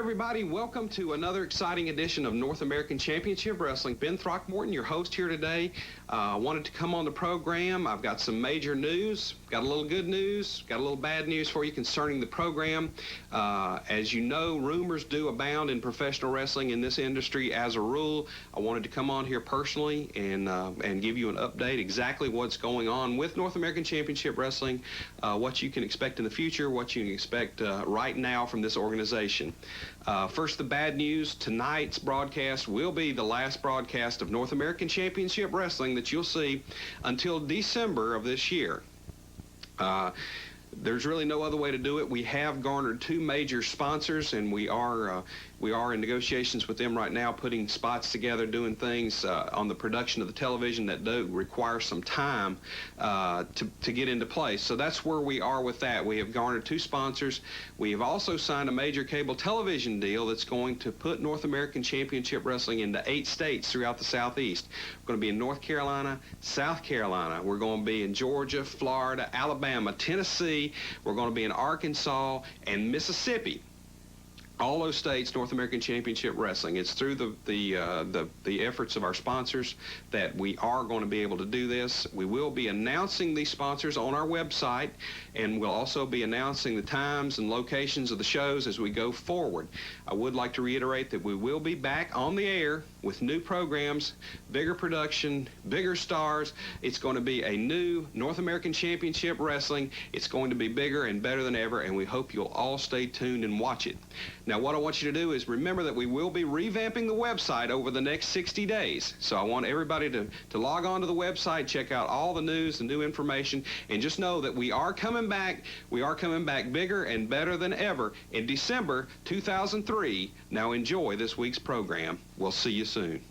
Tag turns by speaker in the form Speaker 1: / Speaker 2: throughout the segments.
Speaker 1: everybody. Welcome to another exciting edition of North American Championship Wrestling. Ben Throckmorton, your host here today. Wanted to come on the program. I've got some major news, got a little good news, got a little bad news for you concerning the program. As you know, rumors do abound in professional wrestling in this industry as a rule. I wanted to come on here personally and give you an update exactly what's going on with North American Championship Wrestling, what you can expect in the future, what you can expect right now from this organization. First, the bad news. Tonight's broadcast will be the last broadcast of North American Championship Wrestling that you'll see until December of this year. There's really no other way to do it. We have garnered two major sponsors, and we are in negotiations with them right now, putting spots together, doing things on the production of the television that do require some time to get into place. So that's where we are with that. We have garnered two sponsors. We have also signed a major cable television deal that's going to put North American Championship Wrestling into 8 states throughout the Southeast. We're going to be in North Carolina, South Carolina. We're going to be in Georgia, Florida, Alabama, Tennessee. We're going to be in Arkansas and Mississippi. All those states, North American Championship Wrestling. It's through the efforts of our sponsors that we are going to be able to do this. We will be announcing these sponsors on our website, and we'll also be announcing the times and locations of the shows as we go forward. I would like to reiterate that we will be back on the air with new programs, bigger production, bigger stars. It's going to be a new North American Championship Wrestling. It's going to be bigger and better than ever, and we hope you'll all stay tuned and watch it. Now, what I want you to do is remember that we will be revamping the website over the next 60 days. So I want everybody to log on to the website, check out all the news and new information, and just know that we are coming back. We are coming back bigger and better than ever in December 2003. Now enjoy this week's program. We'll see you soon.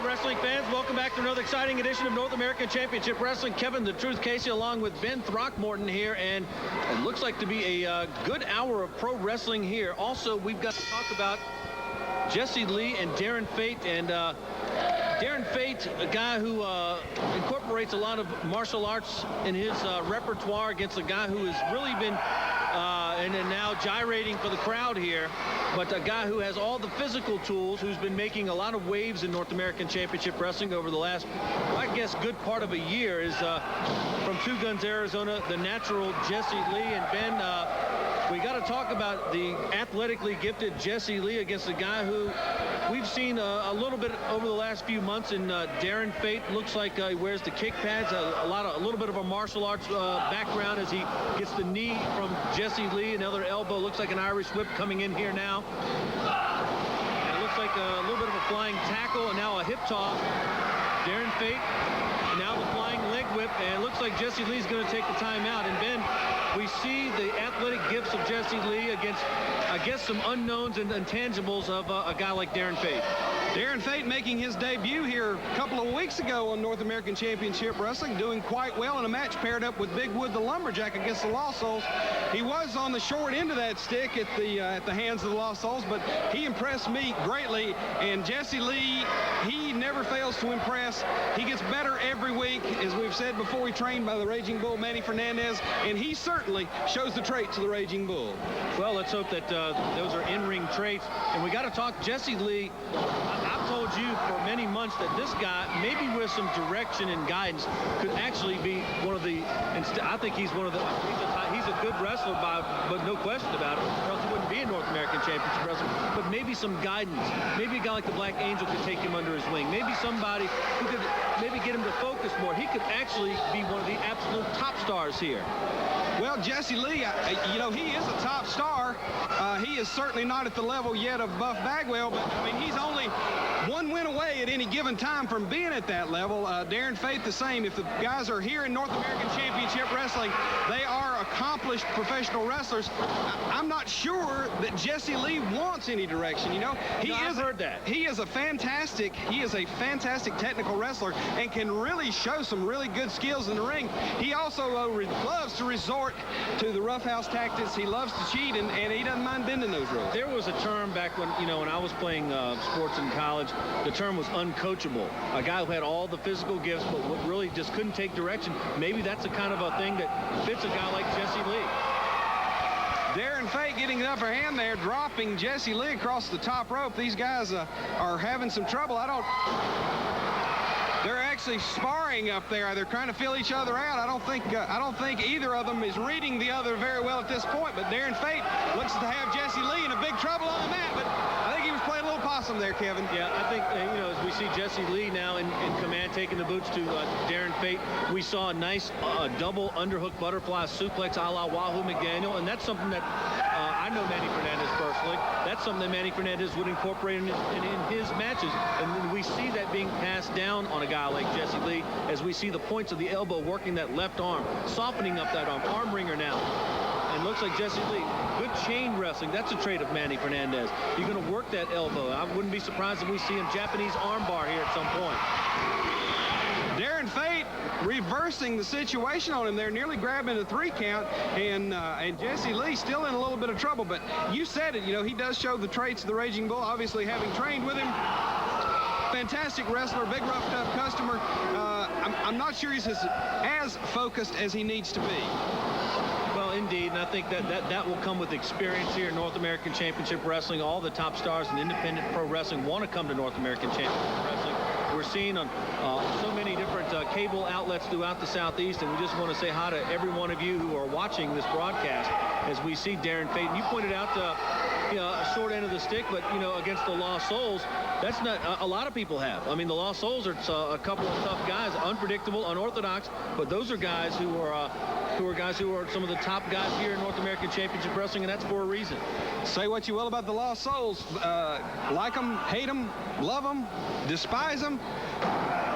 Speaker 2: Wrestling fans, welcome back to another exciting edition of North American Championship Wrestling. Kevin the Truth Casey along with Ben Throckmorton here, and it looks like to be a good hour of pro wrestling here. Also, we've got to talk about Jesse Lee and Darren Fate, and Darren Fate, a guy who incorporates a lot of martial arts in his repertoire against a guy who has really been and now gyrating for the crowd here, but a guy who has all the physical tools, who's been making a lot of waves in North American Championship Wrestling over the last, I guess, good part of a year, is from Two Guns, Arizona, the natural Jesse Lee. And Ben, we got to talk about the athletically gifted Jesse Lee against a guy who we've seen a little bit over the last few months in Darren Fate. Looks like he wears the kick pads, a little bit of a martial arts background as he gets the knee from Jesse Lee, another elbow. Looks like an Irish whip coming in here now. And it looks like a little bit of a flying tackle, and now a hip toss. Darren Fate, and now the flying leg whip, and it looks like Jesse Lee's going to take the timeout. And Ben, we see the athletic gifts of Jesse Lee against, I guess, some unknowns and intangibles of a guy like Darren Fate.
Speaker 1: Darren Fate making his debut here a couple of weeks ago on North American Championship Wrestling, doing quite well in a match paired up with Big Wood the Lumberjack against the Lost Souls. He was on the short end of that stick at the hands of the Lost Souls, but he impressed me greatly. And Jesse Lee, he never fails to impress. He gets better every week. As we've said before, he trained by the Raging Bull, Manny Fernandez, and he certainly shows the traits of the Raging Bull.
Speaker 2: Well, let's hope that those are in-ring traits. And we got to talk Jesse Lee. I've told you for many months that this guy, maybe with some direction and guidance, could actually be one of the, I think he's one of the, he's a good wrestler, but no question about it, or else he wouldn't be in North American Championship Wrestling. But maybe some guidance. Maybe a guy like the Black Angel could take him under his wing. Maybe somebody who could maybe get him to focus more. He could actually be one of the absolute top stars here.
Speaker 1: Well, Jesse Lee, you know, he is a top star. He is certainly not at the level yet of Buff Bagwell, but, I mean, he's only one win away at any given time from being at that level. Darren Fate the same. If the guys are here in North American Championship
Speaker 3: Championship Wrestling. They are accomplished professional wrestlers. I'm not sure that Jesse Lee wants any direction. You know,
Speaker 2: I've heard that.
Speaker 3: He is a fantastic technical wrestler and can really show some really good skills in the ring. He also loves to resort to the roughhouse tactics. He loves to cheat, and he doesn't mind bending those rules.
Speaker 2: There was a term back when, when I was playing sports in college, the term was uncoachable. A guy who had all the physical gifts but really just couldn't take direction. Maybe that's the kind of a thing that fits a guy like Jesse Lee.
Speaker 3: Darren Fate getting the upper hand there, dropping Jesse Lee across the top rope. These guys are having some trouble. They're actually sparring up there. They're trying to feel each other out. I don't think either of them is reading the other very well at this point. But Darren Fate looks to have Jesse Lee in a big trouble on the mat. But I think he was playing a little possum there, Kevin.
Speaker 2: Yeah, I think as we see Jesse Lee now in command, taking the boots to Darren Fate. We saw a nice double underhook butterfly suplex a la Wahoo McDaniel, and that's something that I know Manny Fernandez personally. That's something that Manny Fernandez would incorporate in his matches, and we see that being passed down on a guy like Jesse Lee as we see the points of the elbow working that left arm, softening up that arm ringer now. And looks like Jesse Lee, good chain wrestling. That's a trait of Manny Fernandez. You're going to work that elbow. I wouldn't be surprised if we see him Japanese armbar here at some point.
Speaker 3: Darren Fate reversing the situation on him there, nearly grabbing the 3 count, and Jesse Lee still in a little bit of trouble. But you said it, he does show the traits of the Raging Bull, obviously having trained with him. Fantastic wrestler, big, rough, tough customer. I'm not sure he's as focused as he needs to be.
Speaker 2: Well, indeed, and I think that will come with experience here in North American Championship Wrestling. All the top stars in independent pro wrestling want to come to North American Championship Wrestling. We're seeing on so many different cable outlets throughout the Southeast, and we just want to say hi to every one of you who are watching this broadcast as we see Darren Fate. And you pointed out a short end of the stick, but against the Lost Souls, that's not a lot of people have. I mean, the Lost Souls are a couple of tough guys, unpredictable, unorthodox, but those are guys who are some of the top guys here in North American Championship Wrestling, and that's for a reason.
Speaker 3: Say what you will about the Lost Souls. Like them, hate them, love them, despise them.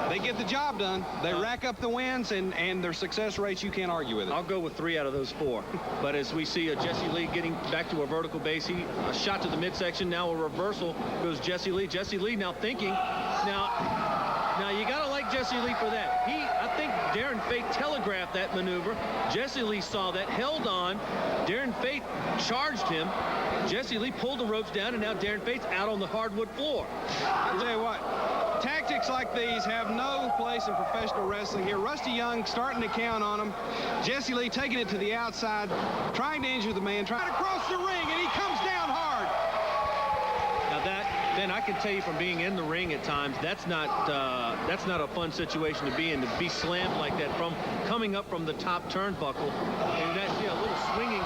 Speaker 3: They get the job done. They rack up the wins, and their success rates, you can't argue with it.
Speaker 2: I'll go with 3 out of those 4. But as we see Jesse Lee getting back to a vertical base, a shot to the midsection, now a reversal goes Jesse Lee. Jesse Lee now thinking, now you got to like Jesse Lee for that. I think Darren Fate telegraphed that maneuver. Jesse Lee saw that, held on. Darren Fate charged him. Jesse Lee pulled the ropes down, and now Darren Fate's out on the hardwood floor.
Speaker 3: I'll tell you what, tactics like these have no place in professional wrestling here. Rusty Young starting to count on him. Jesse Lee taking it to the outside, trying to injure the man, trying to cross the ring, and he comes down hard.
Speaker 2: Now Ben, I can tell you from being in the ring at times, that's not a fun situation to be in, to be slammed like that from coming up from the top turnbuckle. And that's a little swinging,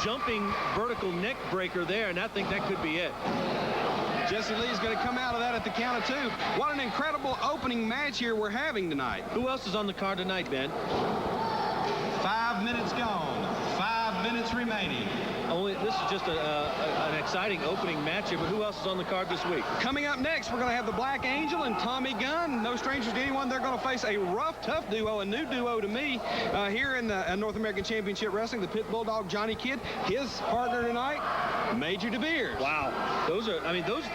Speaker 2: jumping vertical neck breaker there, and I think that could be it.
Speaker 3: Jesse Lee's going to come out of that at the count of 2. What an incredible opening match here we're having tonight.
Speaker 2: Who else is on the card tonight, Ben?
Speaker 3: 5 minutes gone. 5 minutes remaining.
Speaker 2: This is just an exciting opening match here, but who else is on the card this week?
Speaker 3: Coming up next, we're going to have the Black Angel and Tommy Gunn. No strangers to anyone. They're going to face a rough, tough duo, a new duo to me here in the North American Championship Wrestling, the Pit Bulldog Johnny Kidd. His partner tonight, Major DeBeers.
Speaker 2: Wow. Those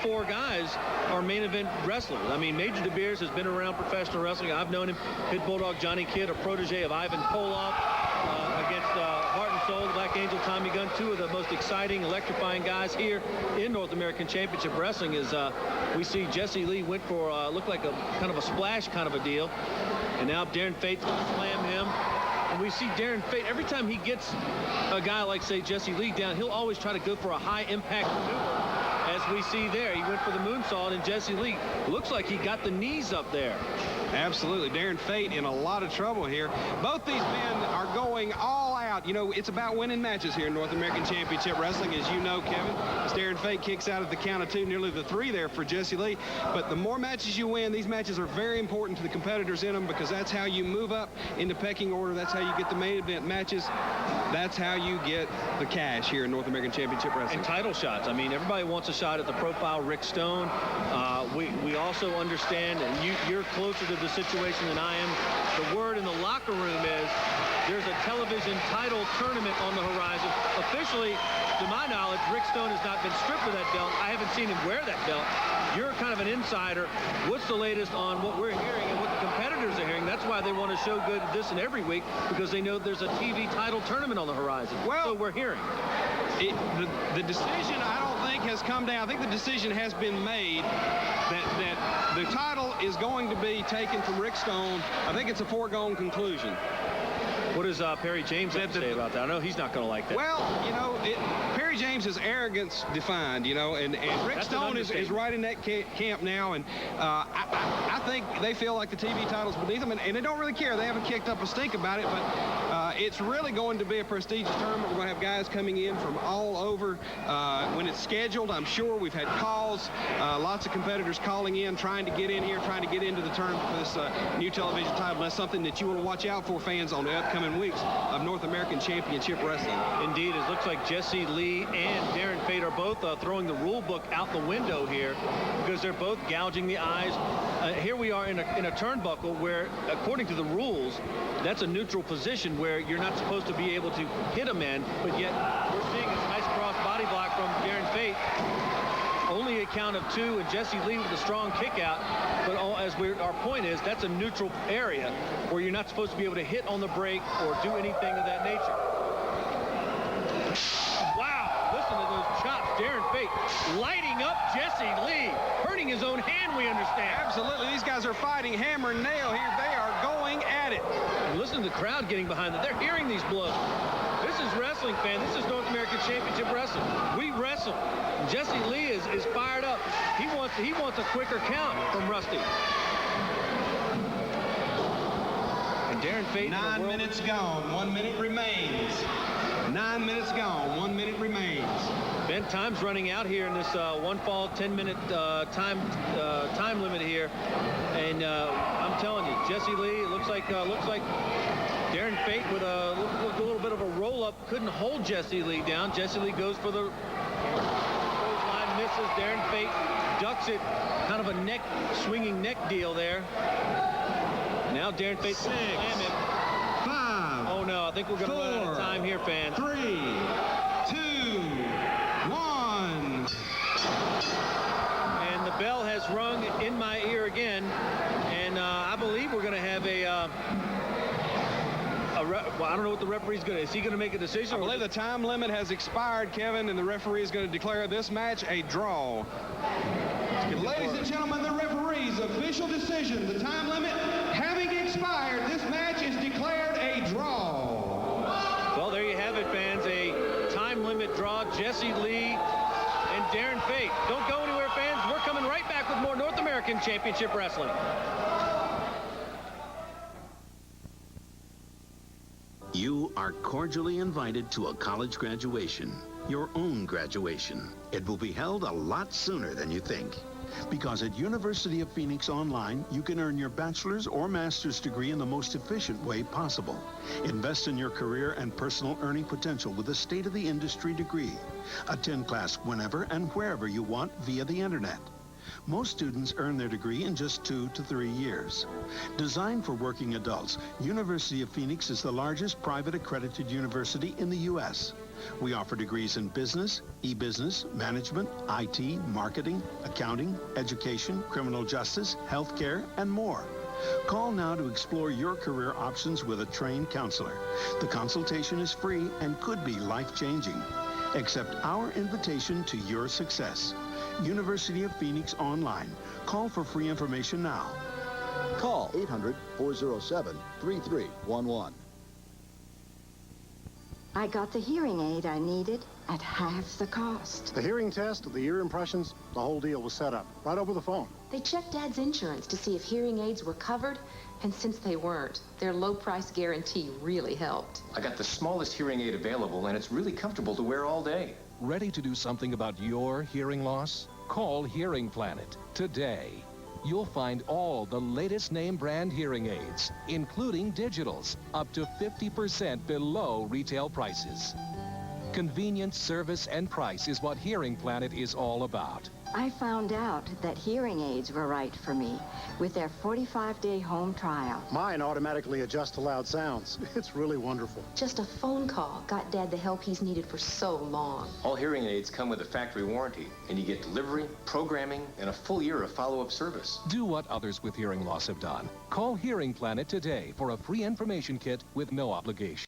Speaker 2: 4 guys are main event wrestlers. I mean, Major DeBeers has been around professional wrestling. I've known him. Pit Bulldog Johnny Kidd, a protege of Ivan Koloff, against Heart and Soul, the Black Angel, Tommy Gunn, 2 of the most exciting, electrifying guys here in North American Championship Wrestling. Is we see Jesse Lee went for looked like a kind of a splash kind of a deal, and now Darren Fate's going to slam him. And we see Darren Fate, every time he gets a guy like, say, Jesse Lee down, he'll always try to go for a high-impact maneuver. As we see there, he went for the moonsault, and Jesse Lee looks like he got the knees up there.
Speaker 3: Absolutely. Darren Fate in a lot of trouble here. Both these men are going all out. It's about winning matches here in North American Championship Wrestling, as you know, Kevin. As Darren Fate kicks out at the count of 2, nearly the 3 there for Jesse Lee. But the more matches you win, these matches are very important to the competitors in them, because that's how you move up in the pecking order. That's how you get the main event matches. That's how you get the cash here in North American Championship Wrestling.
Speaker 2: And title shots. I mean, everybody wants a shot at the profile Rick Stone. We also understand, and you're closer to the situation than I am. The word in the locker room is there's a television title tournament on the horizon. Officially, to my knowledge, Rick Stone has not been stripped of that belt. I haven't seen him wear that belt. You're kind of an insider. What's the latest on what we're hearing and what the competitors are hearing? That's why they want to show good this and every week, because they know there's a TV title tournament on the horizon.
Speaker 3: Well,
Speaker 2: so we're hearing.
Speaker 3: The decision, I don't think, has come down. I think the decision has been made that the title is going to be taken from Rick Stone. I think it's a foregone conclusion.
Speaker 2: What does Perry James have to say about that? I know he's not going to like that.
Speaker 3: Well, you know, Perry James is arrogance defined, you know, and Rick Stone is right in that camp now, and I think they feel like the TV title's beneath them, and they don't really care. They haven't kicked up a stink about it, but it's really going to be a prestigious tournament. We're going to have guys coming in from all over. When it's scheduled, I'm sure we've had calls, lots of competitors calling in, trying to get in here, trying to get into the tournament for this new television title. That's something that you want to watch out for, fans, on the upcoming weeks of North American Championship Wrestling.
Speaker 2: Indeed, it looks like Jesse Lee and Darren Fate are both throwing the rule book out the window here because they're both gouging the eyes. Here we are in a turnbuckle where, according to the rules, that's a neutral position where you're not supposed to be able to hit a man, but yet we're seeing this nice cross body block from Darren Fate. Only a count of 2, and Jesse Lee with a strong kick out. But our point is, that's a neutral area where you're not supposed to be able to hit on the break or do anything of that nature. Wow, listen to those chops. Darren Fate lighting up Jesse Lee, hurting his own hand, we understand.
Speaker 3: Absolutely, these guys are fighting hammer and nail here. They are going at it.
Speaker 2: And listen to the crowd getting behind them. They're hearing these blows. This is wrestling, fan. This is North American Championship Wrestling. We wrestle. Jesse Lee is fired up. He wants a quicker count from Rusty. And Darren Fate.
Speaker 3: 9 minutes gone. 1 minute remains. 9 minutes gone. 1 minute remains.
Speaker 2: Ben, time's running out here in this one fall 10-minute time limit here, and I'm telling you, Jesse Lee. It looks like Darren Fate with a little bit of a roll-up couldn't hold Jesse Lee down. Jesse Lee goes for the line, misses. Darren Fate ducks it, kind of a swinging neck deal there. Now Darren Fate slam him.
Speaker 3: 5.
Speaker 2: Oh no, I think we're going to run out of time here, fans.
Speaker 3: 3, 2, 1.
Speaker 2: And the bell has rung in my ear again, and I believe we're going to have well, I don't know what the referee's going to. Is he going to make a decision?
Speaker 3: I believe the time limit has expired, Kevin, and the referee is going to declare this match a draw. Ladies and gentlemen, the referee's official decision, the time limit having expired, this match is declared a draw.
Speaker 2: Well, there you have it, fans. A time limit draw. Jesse Lee and Darren Fate. Don't go anywhere, fans. We're coming right back with more North American Championship Wrestling.
Speaker 4: You are cordially invited to a college graduation, your own graduation. It will be held a lot sooner than you think. Because at University of Phoenix Online, you can earn your bachelor's or master's degree in the most efficient way possible. Invest in your career and personal earning potential with a state-of-the-industry degree. Attend class whenever and wherever you want via the internet. Most students earn their degree in just 2 to 3 years. Designed for working adults, University of Phoenix is the largest private accredited university in the U.S. We offer degrees in business, e-business, management, IT, marketing, accounting, education, criminal justice, healthcare, and more. Call now to explore your career options with a trained counselor. The consultation is free and could be life-changing. Accept our invitation to your success. University of Phoenix Online. Call for free information now.
Speaker 5: Call 800-407-3311.
Speaker 6: I got the hearing aid I needed at half the cost.
Speaker 7: The hearing test, the ear impressions, the whole deal was set up right over the phone.
Speaker 8: They checked Dad's insurance to see if hearing aids were covered, and since they weren't, their low price guarantee really helped.
Speaker 9: I got the smallest hearing aid available, and it's really comfortable to wear all day.
Speaker 10: Ready to do something about your hearing loss? Call Hearing Planet today. You'll find all the latest name brand hearing aids, including digitals, up to 50% below retail prices. Convenience, service, and price is what Hearing Planet is all about.
Speaker 6: I found out that hearing aids were right for me with their 45-day home trial.
Speaker 7: Mine automatically adjust to loud sounds. It's really wonderful.
Speaker 8: Just a phone call got Dad the help he's needed for so long.
Speaker 9: All hearing aids come with a factory warranty, and you get delivery, programming, and a full year of follow-up service.
Speaker 10: Do what others with hearing loss have done. Call Hearing Planet today for a free information kit with no obligation.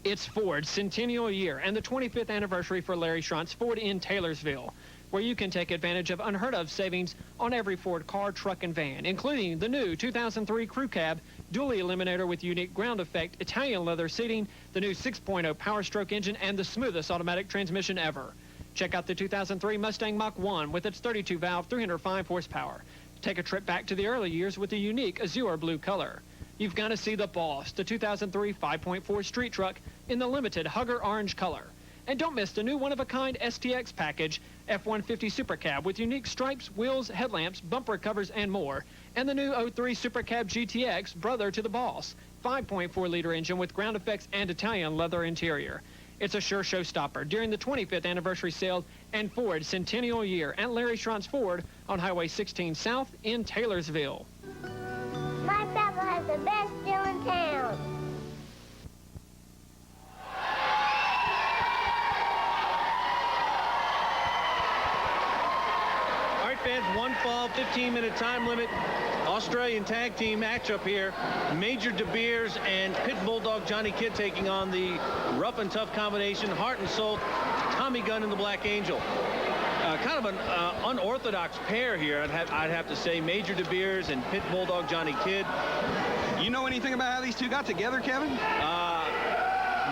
Speaker 11: It's Ford's centennial year and the 25th anniversary for Larry Schront's Ford in Taylorsville, where you can take advantage of unheard-of savings on every Ford car, truck, and van, including the new 2003 Crew Cab, dually eliminator with unique ground effect, Italian leather seating, the new 6.0 Power Stroke engine, and the smoothest automatic transmission ever. Check out the 2003 Mustang Mach-1 with its 32-valve, 305 horsepower. Take a trip back to the early years with the unique azure blue color. You've got to see the Boss, the 2003 5.4 street truck in the limited Hugger orange color. And don't miss the new one-of-a-kind STX package, F-150 Super Cab with unique stripes, wheels, headlamps, bumper covers, and more. And the new 03 Super Cab GTX, brother to the Boss, 5.4-liter engine with ground effects and Italian leather interior. It's a sure showstopper during the 25th anniversary sale and Ford centennial year at Larry Schront's Ford on Highway 16 South in Taylorsville.
Speaker 12: My papa has the best deal in town.
Speaker 2: All right, fans, one fall, 15-minute time limit. Australian tag team matchup here. Major De Beers and Pit Bulldog Johnny Kidd taking on the rough and tough combination, heart and soul, Tommy Gunn and the Black Angel. Kind of an unorthodox pair here, I'd have to say. Major De Beers and Pit Bulldog Johnny Kidd.
Speaker 3: You know anything about how these two got together, Kevin?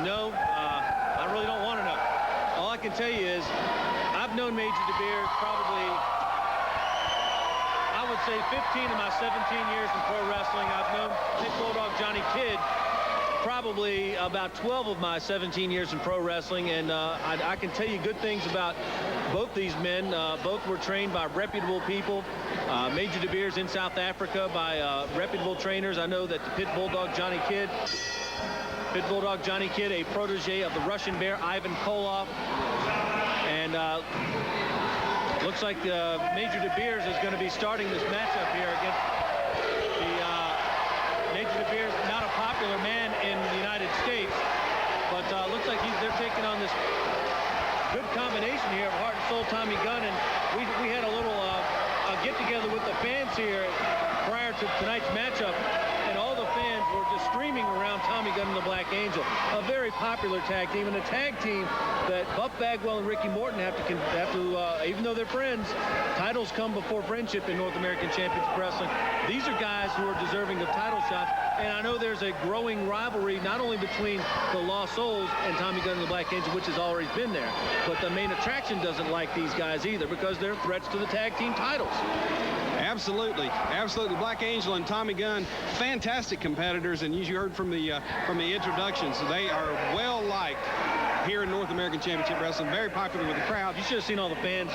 Speaker 2: No, I really don't want to know. All I can tell you is I've known Major De Beers probably, I would say 15 of my 17 years in pro wrestling. I've known Pit Bulldog Johnny Kidd probably about 12 of my 17 years in pro wrestling, and I can tell you good things about both these men. Both were trained by reputable people. Major De Beers in South Africa by reputable trainers. I know that the Pit Bulldog Johnny Kidd, a protege of the Russian Bear Ivan Koloff, and looks like Major De Beers is going to be starting this matchup here against Major De Beers, not a popular man in the United States, but looks like they're taking on this good combination here of heart and soul Tommy Gunn, and we had a little get-together with the fans here prior to tonight's matchup, and all the fans were just streaming around Tommy Gunn and the Black Angel. A very popular tag team, and a tag team that Buff Bagwell and Ricky Morton have to even though they're friends, titles come before friendship in North American Championship Wrestling. These are guys who are deserving of title shots, and I know there's a growing rivalry not only between the Lost Souls and Tommy Gunn and the Black Angel, which has always been there, but the main attraction doesn't like these guys either because they're threats to the tag team titles.
Speaker 3: Absolutely, absolutely. Black Angel and Tommy Gunn, fantastic competitors, and as you heard from the introductions, they are well liked here in North American Championship Wrestling, very popular with the crowd.
Speaker 2: You should have seen all the fans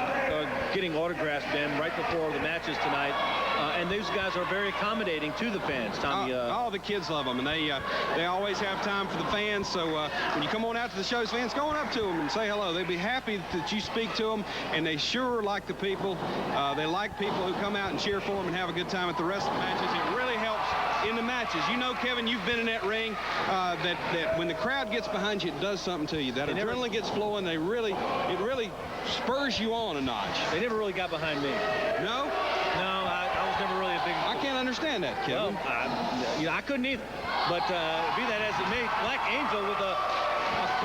Speaker 2: getting autographs, Ben, right before the matches tonight. And these guys are very accommodating to the fans, Tommy.
Speaker 3: All the kids love them, and they always have time for the fans. So when you come on out to the shows, fans, go on up to them and say hello. They'd be happy that you speak to them, and they sure like the people. They like people who come out and cheer for them and have a good time at the wrestling matches. It really helps in the matches. You know, Kevin, you've been in that ring, that when the crowd gets behind you, it does something to you. That adrenaline gets flowing. It really spurs you on a notch.
Speaker 2: They never really got behind me.
Speaker 3: No?
Speaker 2: No, I was never really a big...
Speaker 3: I can't understand that, Kevin.
Speaker 2: Well, I couldn't either. But be that as it may, Black Angel with a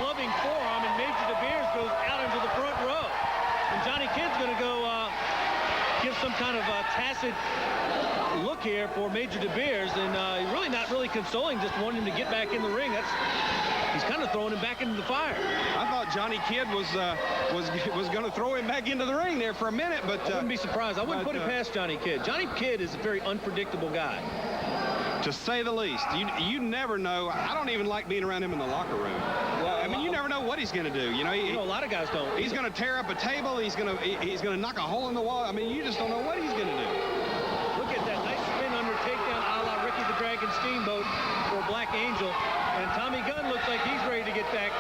Speaker 2: clubbing forearm, and Major De Beers goes out into the front row. And Johnny Kidd's going to go give some kind of tacit look here for Major De Beers, and really not really consoling, just wanting him to get back in the ring. He's kind of throwing him back into the fire.
Speaker 3: I thought Johnny Kidd was going to throw him back into the ring there for a minute, but
Speaker 2: I wouldn't be surprised. I wouldn't put it past Johnny Kidd. Johnny Kidd is a very unpredictable guy,
Speaker 3: to say the least. You never know. I don't even like being around him in the locker room. Well, I mean, you never know what he's going to do. You know,
Speaker 2: a lot of guys don't.
Speaker 3: He's going to tear up a table. He's going to knock a hole in the wall. I mean, you just don't know what he's going to do.
Speaker 2: Look at that nice spin under takedown a la Ricky the Dragon Steamboat for Black Angel. And Tommy Gunn looks like he's ready to get back.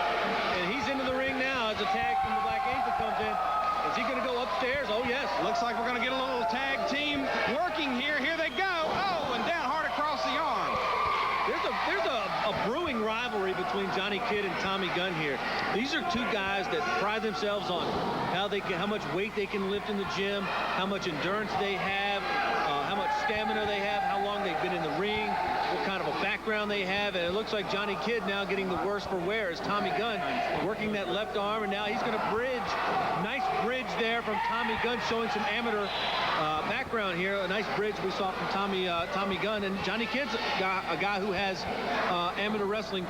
Speaker 2: And he's into the ring now as a tag from the Black Angel comes in. Is he going to go upstairs? Oh, yes.
Speaker 3: Looks like we're going to get a little tag team working here. Here they go. Oh, and down hard across the arm.
Speaker 2: There's a brewing rivalry between Johnny Kidd and Tommy Gunn here. These are two guys that pride themselves on how much weight they can lift in the gym, how much endurance they have, how much stamina they have, how long they've been in the ring, what kind of a background they have. And it looks like Johnny Kidd now getting the worse for wear as Tommy Gunn working that left arm, and now he's going to bridge. Nice bridge there from Tommy Gunn, showing some amateur background here. A nice bridge we saw from Tommy Gunn. And Johnny Kidd's a guy who has amateur wrestling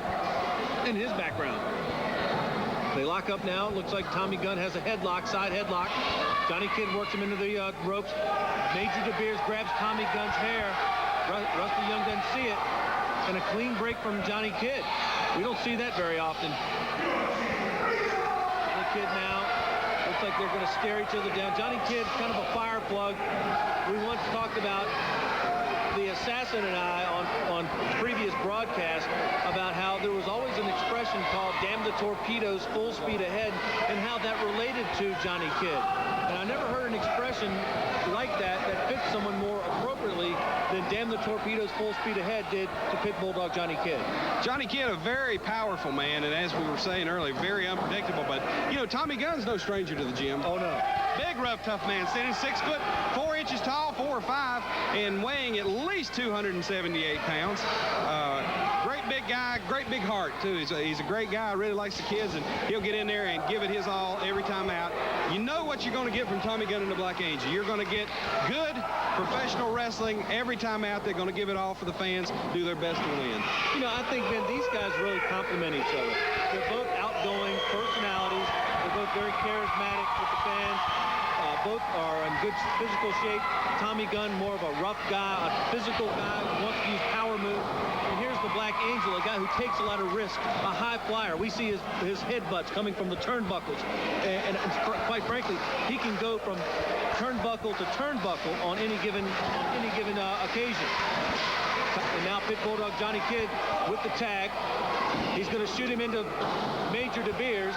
Speaker 2: in his background. They lock up now. Looks like Tommy Gunn has a headlock, side headlock. Johnny Kidd works him into the ropes. Major DeBeers grabs Tommy Gunn's hair. Rusty Young doesn't see it. And a clean break from Johnny Kidd. We don't see that very often. Johnny Kidd now. Looks like they're going to stare each other down. Johnny Kidd's kind of a fire plug. We once talked about the assassin and I on previous broadcasts about how there was always an expression called "damn the torpedoes, full speed ahead," and how that related to Johnny Kidd. And I never heard an expression like that fits someone more appropriately than "damn the torpedoes, full speed ahead" did to Pit Bulldog Johnny Kidd.
Speaker 3: Johnny Kidd, a very powerful man, and as we were saying earlier, very unpredictable. But, you know, Tommy Gunn's no stranger to the gym.
Speaker 2: Oh, no.
Speaker 3: Big, rough, tough man, standing 6 foot 4 inches tall, 4 or 5, and weighing at least 278 pounds. Great big guy, great big heart, too. He's a great guy, really likes the kids, and he'll get in there and give it his all every time out. You know what you're going to get from Tommy Gunn and the Black Angel. You're going to get good professional wrestling every time out. They're going to give it all for the fans, do their best to win.
Speaker 2: You know, I think, Ben, these guys really complement each other. They're both outgoing personalities. They're both very charismatic with the fans. Both are in good physical shape. Tommy Gunn, more of a rough guy, a physical guy who wants to use power moves. And here's the Black Angel, a guy who takes a lot of risk, a high flyer. We see his headbutts coming from the turnbuckles. And quite frankly, he can go from turnbuckle to turnbuckle on any given occasion. And now Pit Bulldog Johnny Kidd with the tag. He's going to shoot him into Major DeBeers.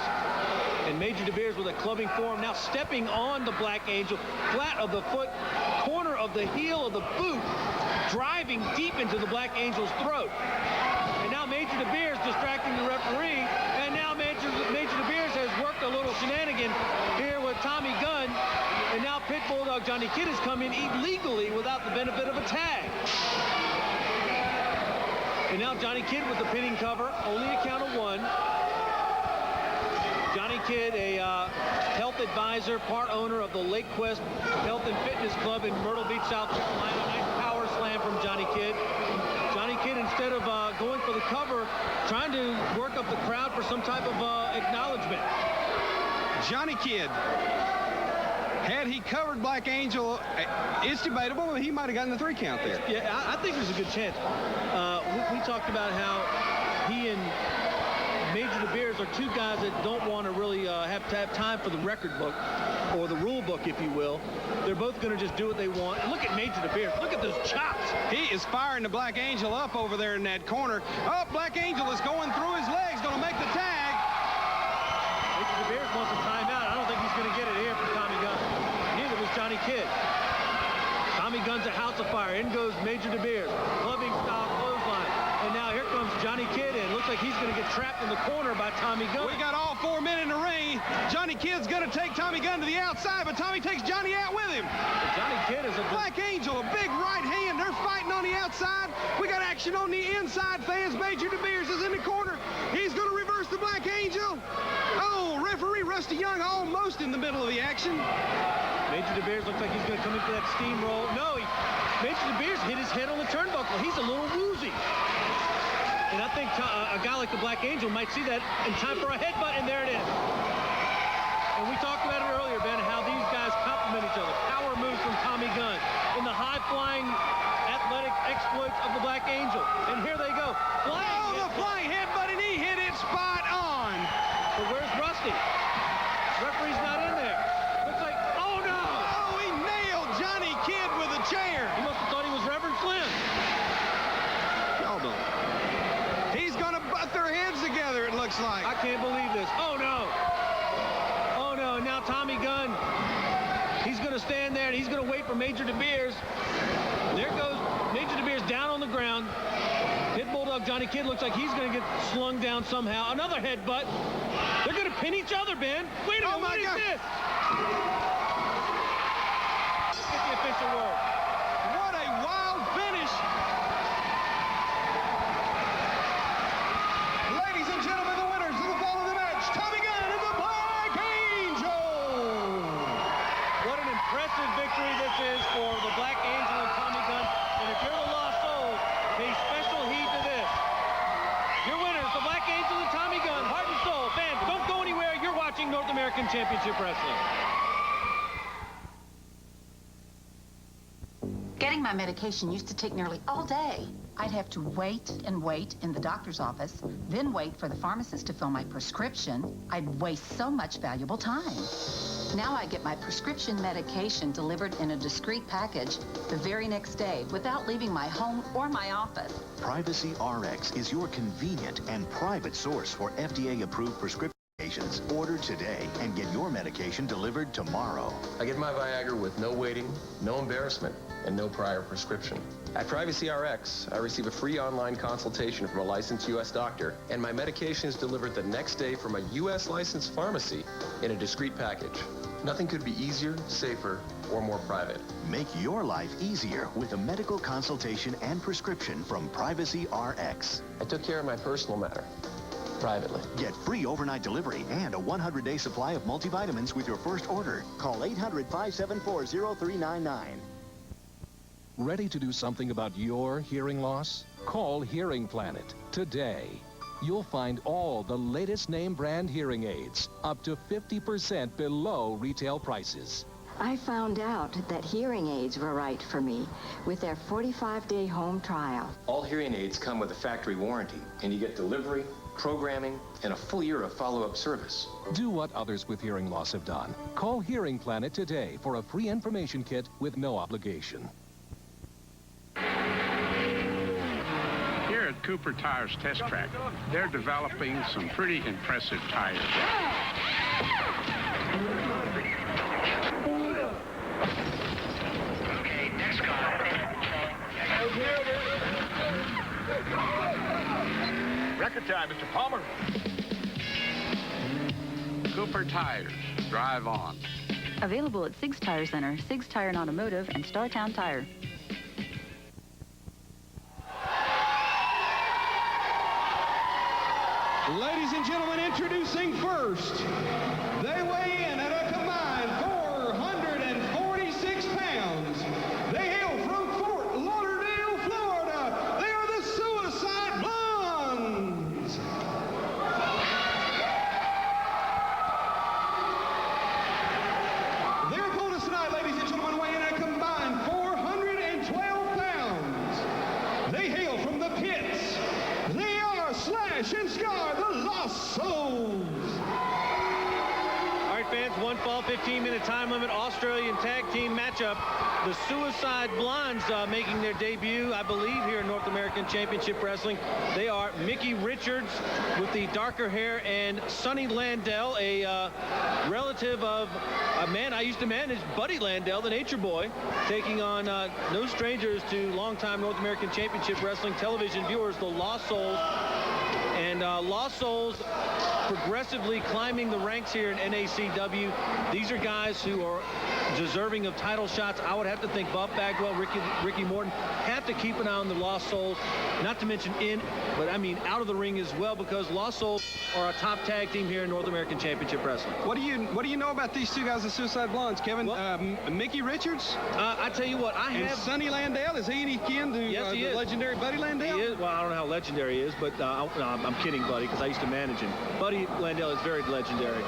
Speaker 2: And Major DeBeers with a clubbing form, now stepping on the Black Angel, flat of the foot, corner of the heel of the boot, driving deep into the Black Angel's throat. And now Major DeBeers distracting the referee, and now Major DeBeers has worked a little shenanigan here with Tommy Gunn, and now Pit Bulldog Johnny Kidd has come in illegally without the benefit of a tag. And now Johnny Kidd with the pinning cover, only a count of 1. Johnny Kidd, a health advisor, part owner of the Lake Quest Health and Fitness Club in Myrtle Beach, South Carolina. Nice power slam from Johnny Kidd. Johnny Kidd, instead of going for the cover, trying to work up the crowd for some type of acknowledgement.
Speaker 3: Johnny Kidd, had he covered Black Angel, it's debatable. He might have gotten the 3 count there.
Speaker 2: Yeah, I think there's a good chance. We talked about how he and Major DeBeers are two guys that don't want to really have to have time for the record book or the rule book, if you will. They're both going to just do what they want. And look at Major DeBeers. Look at those chops.
Speaker 3: He is firing the Black Angel up over there in that corner. Oh, Black Angel is going through his legs, going to make the tag.
Speaker 2: Major DeBeers wants a timeout. I don't think he's going to get it here for Tommy Gunn. Neither was Johnny Kidd. Tommy Gunn's a house of fire. In goes Major DeBeers. Clubbing style clothesline. And now here comes Johnny Kidd in. Looks like he's going to get trapped in the corner by Tommy Gunn.
Speaker 3: We got all 4 men in the ring. Johnny Kidd's going to take Tommy Gunn to the outside, but Tommy takes Johnny out with him.
Speaker 2: But Johnny Kidd is a
Speaker 3: Black Angel, a big right hand. They're fighting on the outside. We got action on the inside, fans. Major DeBeers is in the corner. He's going to reverse the Black Angel. Oh, referee Rusty Young almost in the middle of the action.
Speaker 2: Major DeBeers looks like he's going to come in for that steamroll. No, Major DeBeers hit his head on the turnbuckle. He's a little woozy. And I think a guy like the Black Angel might see that in time for a headbutt, and there it is. And we talked about it earlier, Ben, how these guys complement each other. Power moves from Tommy Gunn and the high-flying athletic exploits of the Black Angel. And here they go.
Speaker 3: The flying headbutt, and he hit it spot on.
Speaker 2: But where's Rusty? Referee's not in there. Looks like, oh no!
Speaker 3: Oh, he nailed Johnny Kidd with a chair.
Speaker 2: He must have thought he was Reverend Slim.
Speaker 3: Hold on. He's going to looks like.
Speaker 2: I can't believe this. Oh, no. Oh, no. Now Tommy Gunn, he's going to stand there, and he's going to wait for Major DeBeers. There goes Major DeBeers down on the ground. Pit Bulldog Johnny Kidd looks like he's going to get slung down somehow. Another headbutt. They're going to pin each other, Ben. Wait a minute, what is this? Let's get the official word.
Speaker 3: What a wild finish. Ladies and gentlemen, the winners of the fall of the match, Tommy Gunn and the Black Angel.
Speaker 2: What an impressive victory this is for the Black Angel and Tommy Gunn. And if you're the Lost Souls, pay special heed to this. Your winners, the Black Angel and Tommy Gunn, heart and soul. Fans, don't go anywhere. You're watching North American Championship Wrestling.
Speaker 13: Getting my medication used to take nearly all day. I'd have to wait and wait in the doctor's office, then wait for the pharmacist to fill my prescription. I'd waste so much valuable time. Now I get my prescription medication delivered in a discreet package the very next day without leaving my home or my office.
Speaker 4: Privacy RX is your convenient and private source for FDA-approved prescription medications. Order today and get your medication delivered tomorrow.
Speaker 9: I get my Viagra with no waiting, no embarrassment, and no prior prescription. At Privacy RX, I receive a free online consultation from a licensed U.S. doctor, and my medication is delivered the next day from a U.S. licensed pharmacy in a discreet package. Nothing could be easier, safer, or more private.
Speaker 4: Make your life easier with a medical consultation and prescription from Privacy RX.
Speaker 9: I took care of my personal matter, privately.
Speaker 4: Get free overnight delivery and a 100-day supply of multivitamins with your first order. Call 800-574-0399.
Speaker 10: Ready to do something about your hearing loss? Call Hearing Planet today. You'll find all the latest name brand hearing aids up to 50% below retail prices.
Speaker 6: I found out that hearing aids were right for me with their 45-day home trial.
Speaker 9: All hearing aids come with a factory warranty, and you get delivery, programming, and a full year of follow-up service.
Speaker 10: Do what others with hearing loss have done. Call Hearing Planet today for a free information kit with no obligation.
Speaker 14: Here at Cooper Tires Test Track, they're developing some pretty impressive tires.
Speaker 15: Okay, next car. Record time, Mr. Palmer.
Speaker 14: Cooper Tires, drive on.
Speaker 16: Available at Sig's Tire Center, Sig's Tire and Automotive, and Startown Tire.
Speaker 3: Ladies and gentlemen, introducing first, they weigh in at a combined 446 pounds. They hail from Fort Lauderdale, Florida. They are the Suicide Blondes. Their opponents tonight, ladies and gentlemen, weigh in at a combined 412 pounds. They hail from the pits. They are Slash and Scar, the Lost Souls.
Speaker 2: All right, fans, one fall, 15-minute time limit, Australian tag team matchup. The Suicide Blondes making their debut, I believe, here in North American Championship Wrestling. They are Mickey Richards with the darker hair and Sonny Landell, a relative of a man I used to manage, Buddy Landell, the Nature Boy, taking on no strangers to longtime North American Championship Wrestling television viewers, the Lost Souls. And Lost Souls progressively climbing the ranks here in NACW. These are guys who are deserving of title shots. I would have to think Buff Bagwell, Ricky Morton have to keep an eye on the Lost Souls, not to mention but I mean out of the ring as well, because Lost Souls are a top tag team here in North American Championship Wrestling.
Speaker 3: What do you know about these two guys, the Suicide Blondes, Kevin? Mickey Richards?
Speaker 2: I tell you what,
Speaker 3: And Sonny Landell, is he any kin to the legendary Buddy Landell?
Speaker 2: He is. Well, I don't know how legendary he is, but I'm kidding, Buddy, because I used to manage him. Buddy Landell is very legendary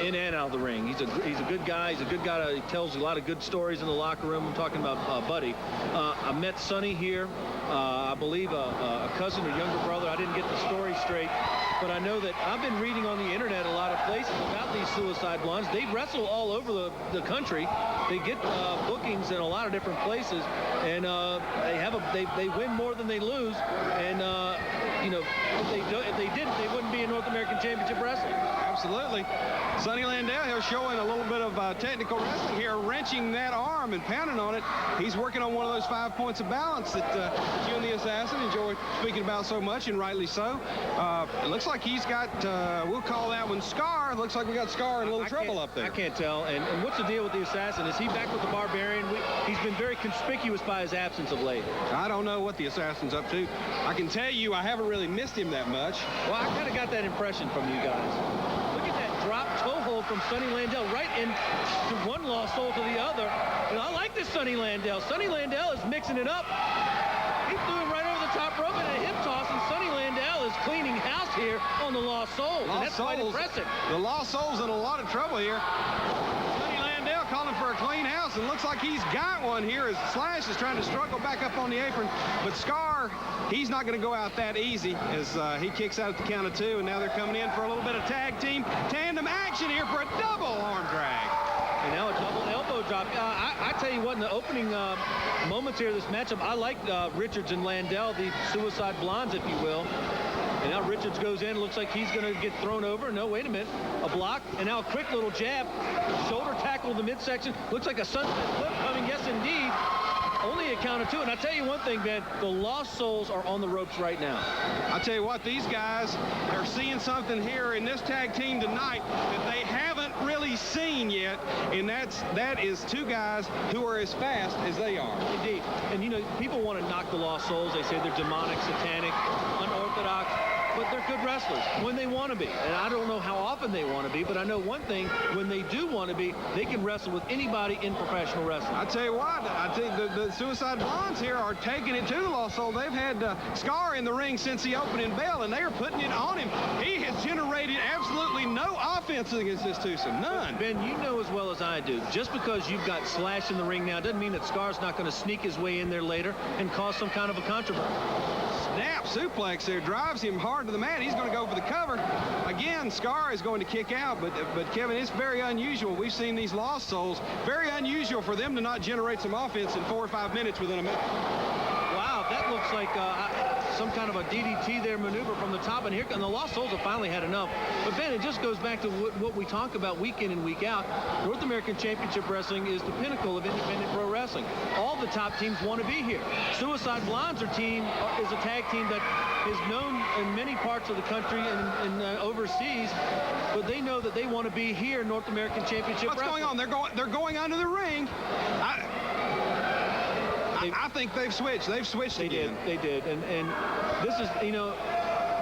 Speaker 2: in and out of the ring. He's a good guy. He's a good guy. He tells a lot of good stories in the locker room. I'm talking about Buddy. I met Sonny here. I believe a cousin or younger brother. I didn't get the story straight, but I know that I've been reading on the internet a lot of places about these Suicide Blondes. They wrestle all over the country. They get bookings in a lot of different places, and they win more than they lose. And if they didn't, they wouldn't be in North North American Championship Wrestling.
Speaker 3: Absolutely. Sonny Landell here showing a little bit of technical wrestling here, wrenching that arm and pounding on it. He's working on one of those 5 points of balance that you and the Assassin enjoy speaking about so much, and rightly so. It looks like he's got, we'll call that one Scar. Looks like we got Scar in a little trouble up there.
Speaker 2: I can't tell. And what's the deal with the Assassin? Is he back with the Barbarian? He's been very conspicuous by his absence of late.
Speaker 3: I don't know what the Assassin's up to. I can tell you I haven't really missed him that much.
Speaker 2: Well, I kind of got that impression from you guys. Look at that drop toe hold from Sonny Landell right into one lost soul to the other. And I like this Sonny Landell. Sonny Landell is mixing it up. He threw him right over the top rope in a hip toss, and Sonny Landell is cleaning house here on the Lost Souls. And that's quite impressive.
Speaker 3: The Lost Souls in a lot of trouble here. Sonny Landell calling for a clean house, and looks like he's got one here as Slash is trying to struggle back up on the apron. But Scar, he's not going to go out that easy as he kicks out at the count of 2, and now they're coming in for a little bit of tag team tandem action here for a double arm drag.
Speaker 2: And now a double elbow drop. I tell you what, in the opening moments here of this matchup, I like Richards and Landell, the Suicide Blondes, if you will. And now Richards goes in. Looks like he's going to get thrown over. No, wait a minute. A block. And now a quick little jab. Shoulder tackle the midsection. Looks like a sunset flip coming. Yes, indeed. Only a count of 2. And I'll tell you one thing, Ben. The Lost Souls are on the ropes right now.
Speaker 3: I'll tell you what, these guys are seeing something here in this tag team tonight that they haven't really seen yet. And that is 2 guys who are as fast as they are.
Speaker 2: Indeed. And, you know, people want to knock the Lost Souls. They say they're demonic, satanic, unorthodox. But they're good wrestlers when they want to be. And I don't know how often they want to be, but I know one thing, when they do want to be, they can wrestle with anybody in professional wrestling.
Speaker 3: I tell you what, I think the Suicide Blondes here are taking it to the Lost Soul. They've had Scar in the ring since the opening bell, and they are putting it on him. He has generated absolutely no offense against this twosome. None.
Speaker 2: Ben, you know as well as I do, just because you've got Slash in the ring now doesn't mean that Scar's not going to sneak his way in there later and cause some kind of a controversy.
Speaker 3: Snap suplex there, drives him hard to the mat. He's going to go for the cover. Again, Scar is going to kick out, but Kevin, it's very unusual. We've seen these Lost Souls. Very unusual for them to not generate some offense in 4 or 5 minutes within a minute.
Speaker 2: Wow, that looks like some kind of a DDT there maneuver from the top, and here come the Lost Souls have finally had enough. But Ben, it just goes back to what we talk about week in and week out. North American Championship Wrestling is the pinnacle of independent pro wrestling. All the top teams want to be here. Suicide Blondes is a tag team that is known in many parts of the country and overseas, but they know that they want to be here in North American Championship Wrestling.
Speaker 3: What's going on? They're going under the ring. I think they've switched. They've switched again.
Speaker 2: They did. And this is, you know,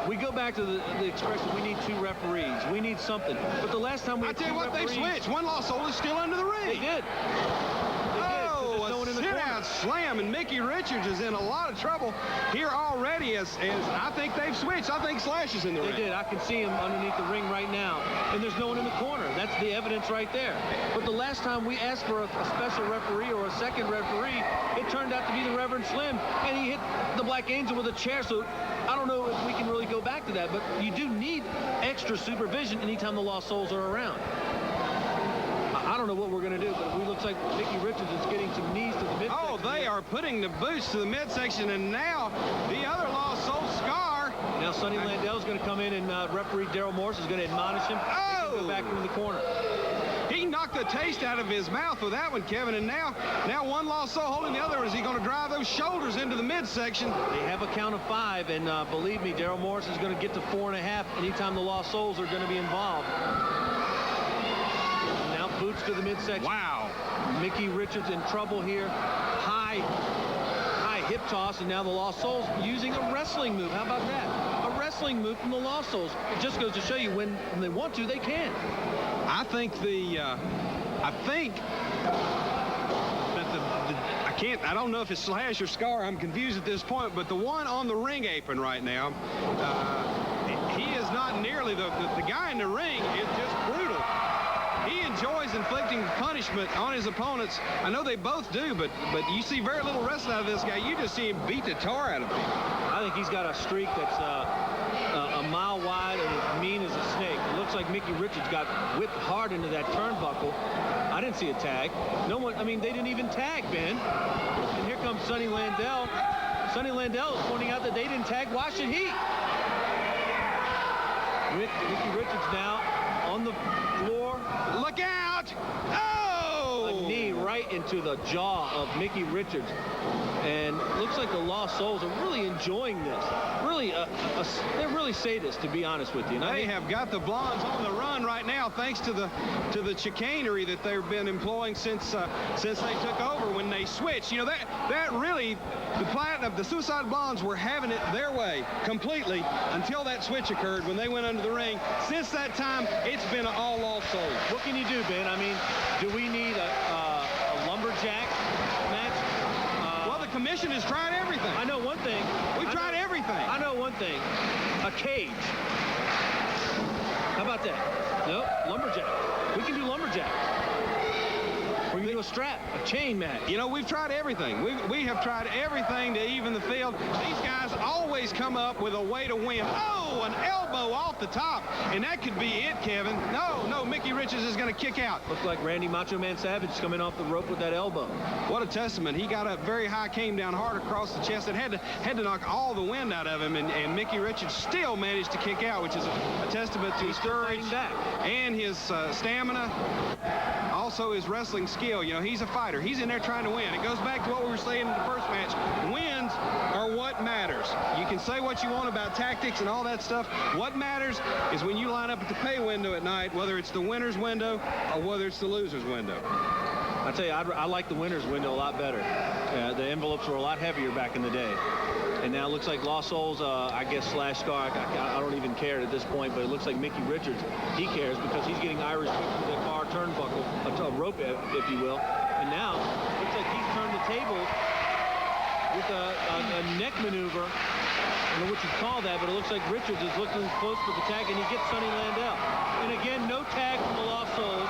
Speaker 2: we go back to the expression, we need 2 referees. We need something. But the last time we had 2 referees...
Speaker 3: I tell you what, they've switched. One Lost Soul is still under the ring.
Speaker 2: They did.
Speaker 3: A sit-out slam, and Mickey Richards is in a lot of trouble here already as I think they've switched. I think Slash is in the ring.
Speaker 2: They did. I can see him underneath the ring right now, and there's no one in the corner. That's the evidence right there. But the last time we asked for a special referee or a second referee, it turned out to be the Reverend Slim, and he hit the Black Angel with a chair, so I don't know if we can really go back to that, but you do need extra supervision anytime the Lost Souls are around. I don't know what we're going to do, but it looks like Mickey Richards is getting some knees to the midsection.
Speaker 3: Oh, they are putting the boots to the midsection, and now the other Lost Soul, Scar.
Speaker 2: Now Sonny Landell's going to come in, and referee Daryl Morris is going to admonish him.
Speaker 3: Oh!
Speaker 2: Go back into the corner.
Speaker 3: He knocked the taste out of his mouth with that one, Kevin, and now one Lost Soul holding the other. Is he going to drive those shoulders into the midsection?
Speaker 2: They have a count of 5, and believe me, Daryl Morris is going to get to 4.5 anytime the Lost Souls are going to be involved. Boots to the midsection.
Speaker 3: Wow.
Speaker 2: Mickey Richards in trouble here. High hip toss, and now the Lost Souls using a wrestling move. How about that? A wrestling move from the Lost Souls. It just goes to show you when they want to, they can.
Speaker 3: I think I don't know if it's Slash or Scar. I'm confused at this point, but the one on the ring apron right now, he is not nearly the guy in the ring is just brutal. He enjoys inflicting punishment on his opponents. I know they both do, but you see very little wrestling out of this guy. You just see him beat the tar out of him.
Speaker 2: I think he's got a streak that's a mile wide and as mean as a snake. It looks like Mickey Richards got whipped hard into that turnbuckle. I didn't see a tag. They didn't even tag, Ben. And here comes Sonny Landell. Sonny Landell is pointing out that they didn't tag. Why should he? Mickey Richards now on the floor.
Speaker 3: Look out! Oh!
Speaker 2: A knee right into the jaw of Mickey Richards. And looks like the Lost Souls are really enjoying this. Really, they're really sadists, to be honest with you.
Speaker 3: They have got the Blondes on the run right now, thanks to the chicanery that they've been employing since they took over. When they switched, you know, that really, the Suicide Blondes were having it their way completely until that switch occurred when they went under the ring. Since that time, it's been all Lost Souls.
Speaker 2: What can you do, Ben? I mean, do we need a lumberjack match?
Speaker 3: Well, the commission has tried everything.
Speaker 2: I know one thing.
Speaker 3: We've tried everything.
Speaker 2: I know one thing. A cage. How about that? Nope, lumberjack. We can do lumberjack. Or you can do a strap, a chain match.
Speaker 3: You know, we've tried everything. We have tried everything to even the field. These guys always come up with a way to win. Oh, an elbow off the top. And that could be it, Kevin. No, Mickey Richards is going to kick out.
Speaker 2: Looks like Randy Macho Man Savage coming off the rope with that elbow.
Speaker 3: What a testament. He got up very high, came down hard across the chest. It had to knock all the wind out of him, and Mickey Richards still managed to kick out, which is a testament to his courage and his stamina. Also his wrestling skill. You know, he's a fighter. He's in there trying to win. It goes back to what we were saying in the first match. Wins are what matters. You can say what you want about tactics and all that stuff. What matters is when you line up at the pay window at night, whether it's the winner's window or whether it's the loser's window.
Speaker 2: I tell you, I like the winner's window a lot better. The envelopes were a lot heavier back in the day. And now it looks like Lost Souls, I guess, slash scar. I don't even care at this point, but it looks like Mickey Richards, he cares because he's getting Irish through the car turnbuckle, a rope, if you will. And now it looks like he's turned the table with a neck maneuver. I don't know what you call that, but it looks like Richards is looking close for the tag, and he gets Sonny Landell. And again, no tag from the Lost Souls.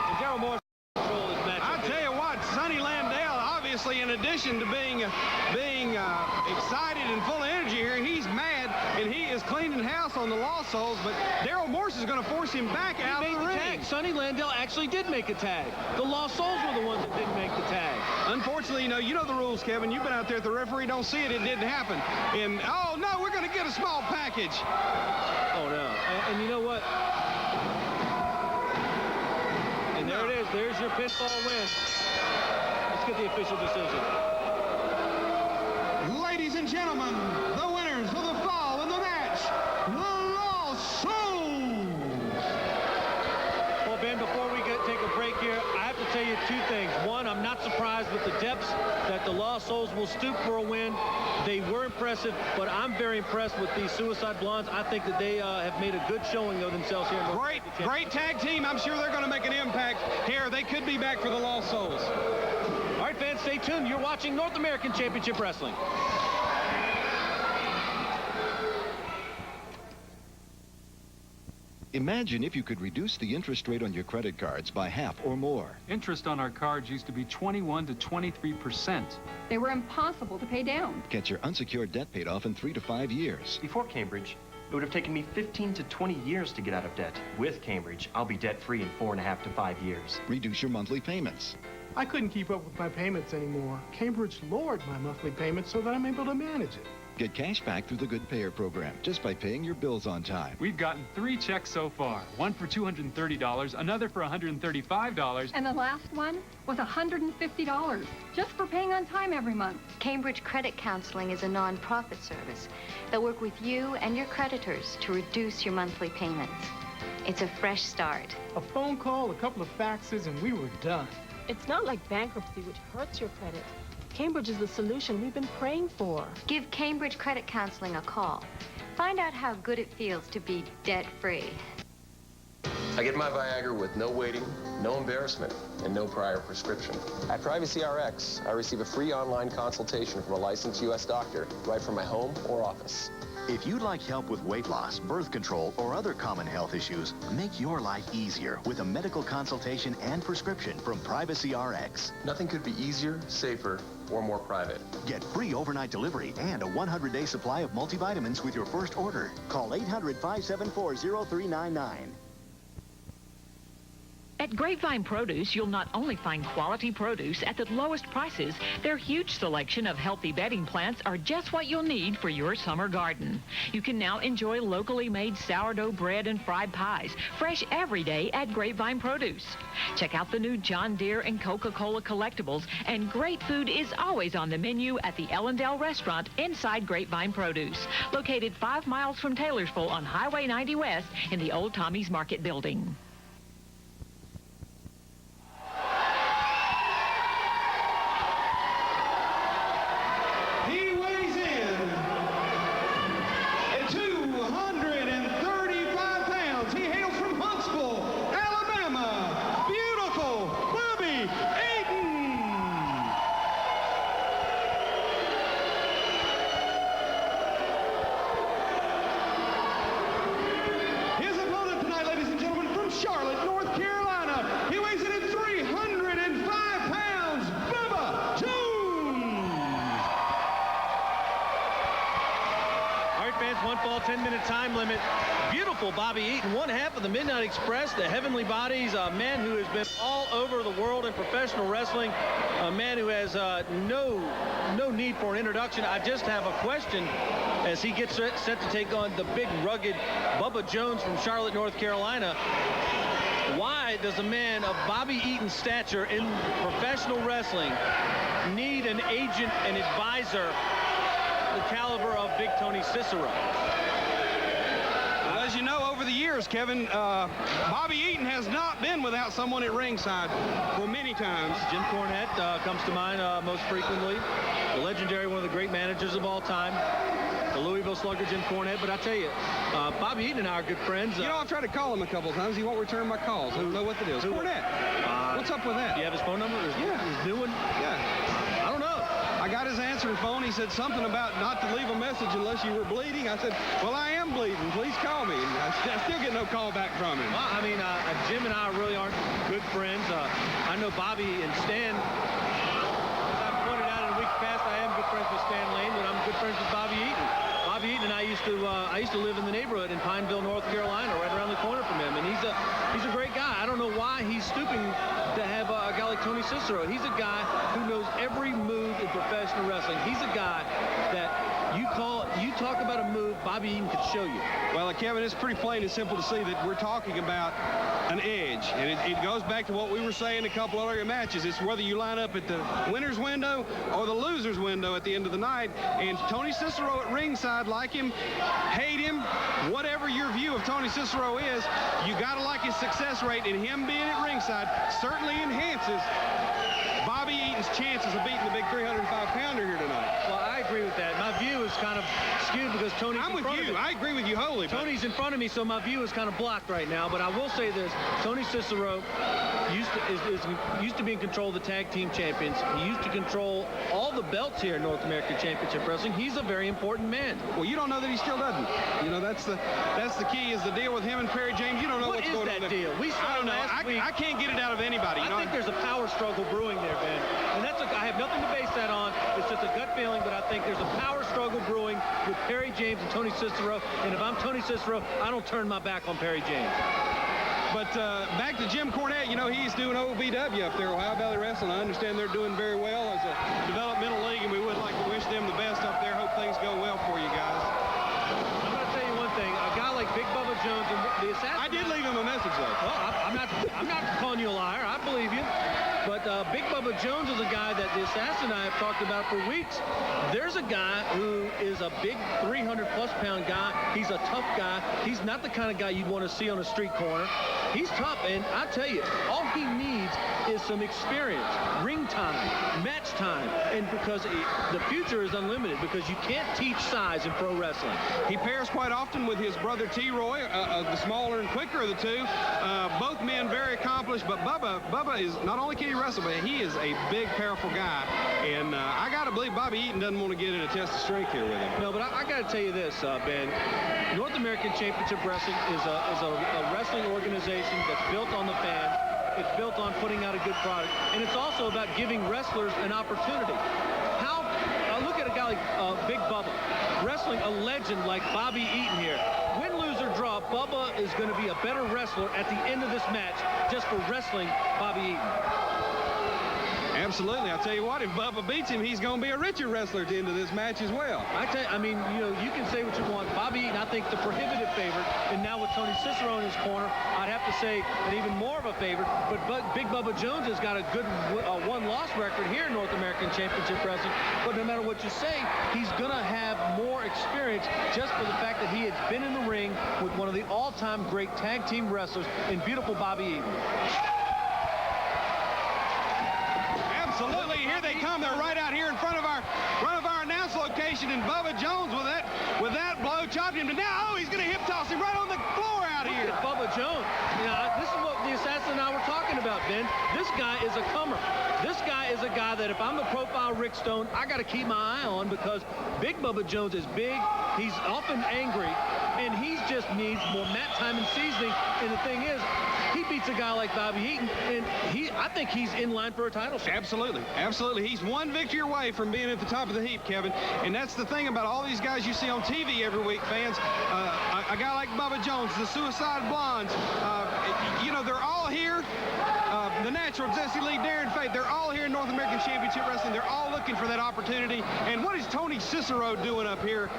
Speaker 2: And Daryl Morris control this match.
Speaker 3: I'll tell you what, Sonny Landell, obviously, in addition to being excited and full of energy here, he's mad, and he is cleaning house on the Lost Souls, but Daryl Morse is going to force him back out of the ring.
Speaker 2: Tag. Sonny Landell actually did make a tag. The Lost Souls were the ones that didn't make the tag.
Speaker 3: Unfortunately, you know the rules, Kevin. You've been out there at the referee. Don't see it. It didn't happen. And, oh, no, we're going to get a small package.
Speaker 2: Oh, no. And you know what? And there it is. There's your pinfall win. Let's get the official decision.
Speaker 3: Ladies and gentlemen, the winners of the fall in the match, the Lost Souls.
Speaker 2: Well, Ben, before we take a break here, I have to tell you two things. One, I'm not surprised with the depths that the Lost Souls will stoop for a win. They were impressive, but I'm very impressed with these Suicide Blondes. I think that they have made a good showing of themselves here.
Speaker 3: Great tag team. I'm sure they're going to make an impact here. They could be back for the Lost Souls.
Speaker 2: All right, fans, stay tuned. You're watching North American Championship Wrestling.
Speaker 17: Imagine if you could reduce the interest rate on your credit cards by half or more.
Speaker 18: Interest on our cards used to be 21 to 23%.
Speaker 19: They were impossible to pay down.
Speaker 17: Get your unsecured debt paid off in 3 to 5 years.
Speaker 20: Before Cambridge, it would have taken me 15 to 20 years to get out of debt. With Cambridge, I'll be debt-free in 4.5 to 5 years.
Speaker 17: Reduce your monthly payments.
Speaker 21: I couldn't keep up with my payments anymore. Cambridge lowered my monthly payments so that I'm able to manage it.
Speaker 17: Get cash back through the Good Payer program just by paying your bills on time.
Speaker 18: We've gotten 3 checks so far. One for $230, another for $135.
Speaker 19: And the last one was $150, just for paying on time every month.
Speaker 22: Cambridge Credit Counseling is a non-profit service. They'll work with you and your creditors to reduce your monthly payments. It's a fresh start.
Speaker 21: A phone call, a couple of faxes, and we were done.
Speaker 23: It's not like bankruptcy, which hurts your credit. Cambridge is the solution we've been praying for.
Speaker 22: Give Cambridge Credit Counseling a call. Find out how good it feels to be debt-free.
Speaker 9: I get my Viagra with no waiting, no embarrassment, and no prior prescription. At Privacy RX, I receive a free online consultation from a licensed U.S. doctor right from my home or office.
Speaker 4: If you'd like help with weight loss, birth control, or other common health issues, make your life easier with a medical consultation and prescription from Privacy RX.
Speaker 9: Nothing could be easier, safer, or more private.
Speaker 4: Get free overnight delivery and a 100-day supply of multivitamins with your first order. Call 800-574-0399.
Speaker 1: At Grapevine Produce, you'll not only find quality produce at the lowest prices, their huge selection of healthy bedding plants are just what you'll need for your summer garden. You can now enjoy locally made sourdough bread and fried pies, fresh every day at Grapevine Produce. Check out the new John Deere and Coca-Cola collectibles, and great food is always on the menu at the Ellendale Restaurant inside Grapevine Produce, located 5 miles from Taylorsville on Highway 90 West in the Old Tommy's Market building.
Speaker 3: He weighs in at 235 pounds. He hails from Huntsville, Alabama. Beautiful Bobby Eaton. His opponent tonight, ladies and gentlemen, from Charlotte, North Carolina. He weighs in at 305 pounds. Bubba June.
Speaker 2: All right, fans, one fall, 10-minute time limit. Beautiful Bobby Eaton, one half of the Midnight Express, the Heavenly Bodies, a man who has been all over the world in professional wrestling, a man who has no need for an introduction. I just have a question as he gets set to take on the big, rugged Bubba Jones from Charlotte, North Carolina. Why does a man of Bobby Eaton's stature in professional wrestling need an agent and advisor the caliber of Big Tony Cicero?
Speaker 3: Well, as you know, over the years, Kevin, Bobby Eaton has not been without someone at ringside for many times.
Speaker 2: Jim Cornette comes to mind most frequently. The legendary, one of the great managers of all time. The Louisville Slugger, Jim Cornette. But I tell you, Bobby Eaton and I are good friends.
Speaker 3: You know, I've tried to call him a couple of times. He won't return my calls. I don't know what to do. It's Cornette. What's up with that?
Speaker 2: Do you have his phone number?
Speaker 3: Yeah.
Speaker 2: His new one?
Speaker 3: Yeah.
Speaker 2: I don't know.
Speaker 3: I got his answering phone. He said something about not to leave a message unless you were bleeding. I said, well, I am bleeding. Please call me. And I still get no call back from him.
Speaker 2: Well, I mean, Jim and I really aren't good friends. I know Bobby and Stan. As I've pointed out in weeks past, I am good friends with Stan Lane, but I'm good friends with Bobby Eaton. Bobby Eaton and I used to live in the neighborhood in Pineville, North Carolina, right around the corner from him, and he's a great guy. I don't know why he's stooping to have a guy like Tony Cicero. He's a guy who knows every move in professional wrestling. He's a guy that you talk about a move, Bobby Eaton could show you.
Speaker 3: Well, Kevin, it's pretty plain and simple to see that we're talking about an edge, and it goes back to what we were saying a couple other matches. It's whether you line up at the winner's window or the loser's window at the end of the night. And Tony Cicero at ringside, like him, hate him, whatever your view of Tony Cicero is, you got to like his success rate, and him being at ringside certainly enhances Bobby Eaton's chances of beating the big 305-pounder here tonight.
Speaker 2: Well, I agree with that. My view is kind of skewed because Tony's
Speaker 3: I'm
Speaker 2: in
Speaker 3: with
Speaker 2: front
Speaker 3: you.
Speaker 2: of me.
Speaker 3: I agree with you wholly.
Speaker 2: Tony's in front of me, so my view is kind of blocked right now. But I will say this: Tony Cicero used to be in control of the tag team champions. He used to control all the belts here in North American Championship Wrestling. He's a very important man.
Speaker 3: Well, you don't know that he still doesn't. You know, that's the key is the deal with him and Perry James. You don't know what's going on.
Speaker 2: What is that deal? We saw
Speaker 3: I don't know.
Speaker 2: last week.
Speaker 3: I can't get it out of anybody.
Speaker 2: I think there's a power struggle brewing there, Ben. And I have nothing to base that on. It's just a gut feeling, but I think there's a power struggle brewing with Perry James and Tony Cicero. And if I'm Tony Cicero, I don't turn my back on Perry James.
Speaker 3: But back to Jim Cornette, you know, he's doing OVW up there, Ohio Valley Wrestling. I understand they're doing very well as a developmental league, and we would like to wish them the best up there. Hope things go well for you guys.
Speaker 2: I'm going to tell you one thing. A guy like Big Bubba Jones and the Assassin...
Speaker 3: I did leave him a message, though.
Speaker 2: Well, I'm not calling you a liar. I believe you. But Big Bubba Jones is a guy that the Assassin and I have talked about for weeks. There's a guy who is a big 300-plus pound guy. He's a tough guy. He's not the kind of guy you'd want to see on a street corner. He's tough, and I tell you, all he needs is some experience, ring time, match time, and because the future is unlimited, because you can't teach size in pro wrestling.
Speaker 3: He pairs quite often with his brother T-Roy, the smaller and quicker of the two. Both men very accomplished, but Bubba is not only can he wrestle, but he is a big, powerful guy. And I got to believe Bobby Eaton doesn't want to get in a test of strength here with him.
Speaker 2: No, but I got to tell you this, Ben. North American Championship Wrestling is a wrestling organization that's built on the fans. It's built on putting out a good product. And it's also about giving wrestlers an opportunity. Look at a guy like Big Bubba, wrestling a legend like Bobby Eaton here. Win, lose, or or draw, Bubba is going to be a better wrestler at the end of this match just for wrestling Bobby Eaton.
Speaker 3: Absolutely. I'll tell you what, if Bubba beats him, he's going to be a richer wrestler at the end of this match as well.
Speaker 2: I mean, you know, you can say what you want. Bobby Eaton, I think, the prohibitive favorite. And now with Tony Cicero in his corner, I'd have to say an even more of a favorite. But Big Bubba Jones has got a good one-loss record here in North American Championship Wrestling. But no matter what you say, he's going to have more experience just for the fact that he has been in the ring with one of the all-time great tag team wrestlers in beautiful Bobby Eaton.
Speaker 3: Absolutely, here they come. They're right out here in front of our announce location, and Bubba Jones with that blow chopped him to now. Oh, he's going to hip toss him right on the floor out here.
Speaker 2: Look at Bubba Jones. You know, this is what the assassin and I were talking about, Ben. This guy is a comer. This guy is a guy that if I'm the profile Rick Stone, I got to keep my eye on because Big Bubba Jones is big. He's often angry, and he just needs more mat time and seasoning. And the thing is, he beats a guy like Bobby Eaton, and I think he's in line for a title shot.
Speaker 3: Absolutely. Absolutely. He's one victory away from being at the top of the heap, Kevin. And that's the thing about all these guys you see on TV every week, fans. A guy like Bubba Jones, the Suicide Blondes, you know, they're all here. The Natural, Jesse Lee, Darren Fate, they're all here in North American Championship Wrestling. They're all looking for that opportunity. And what is Tony Cicero doing up here?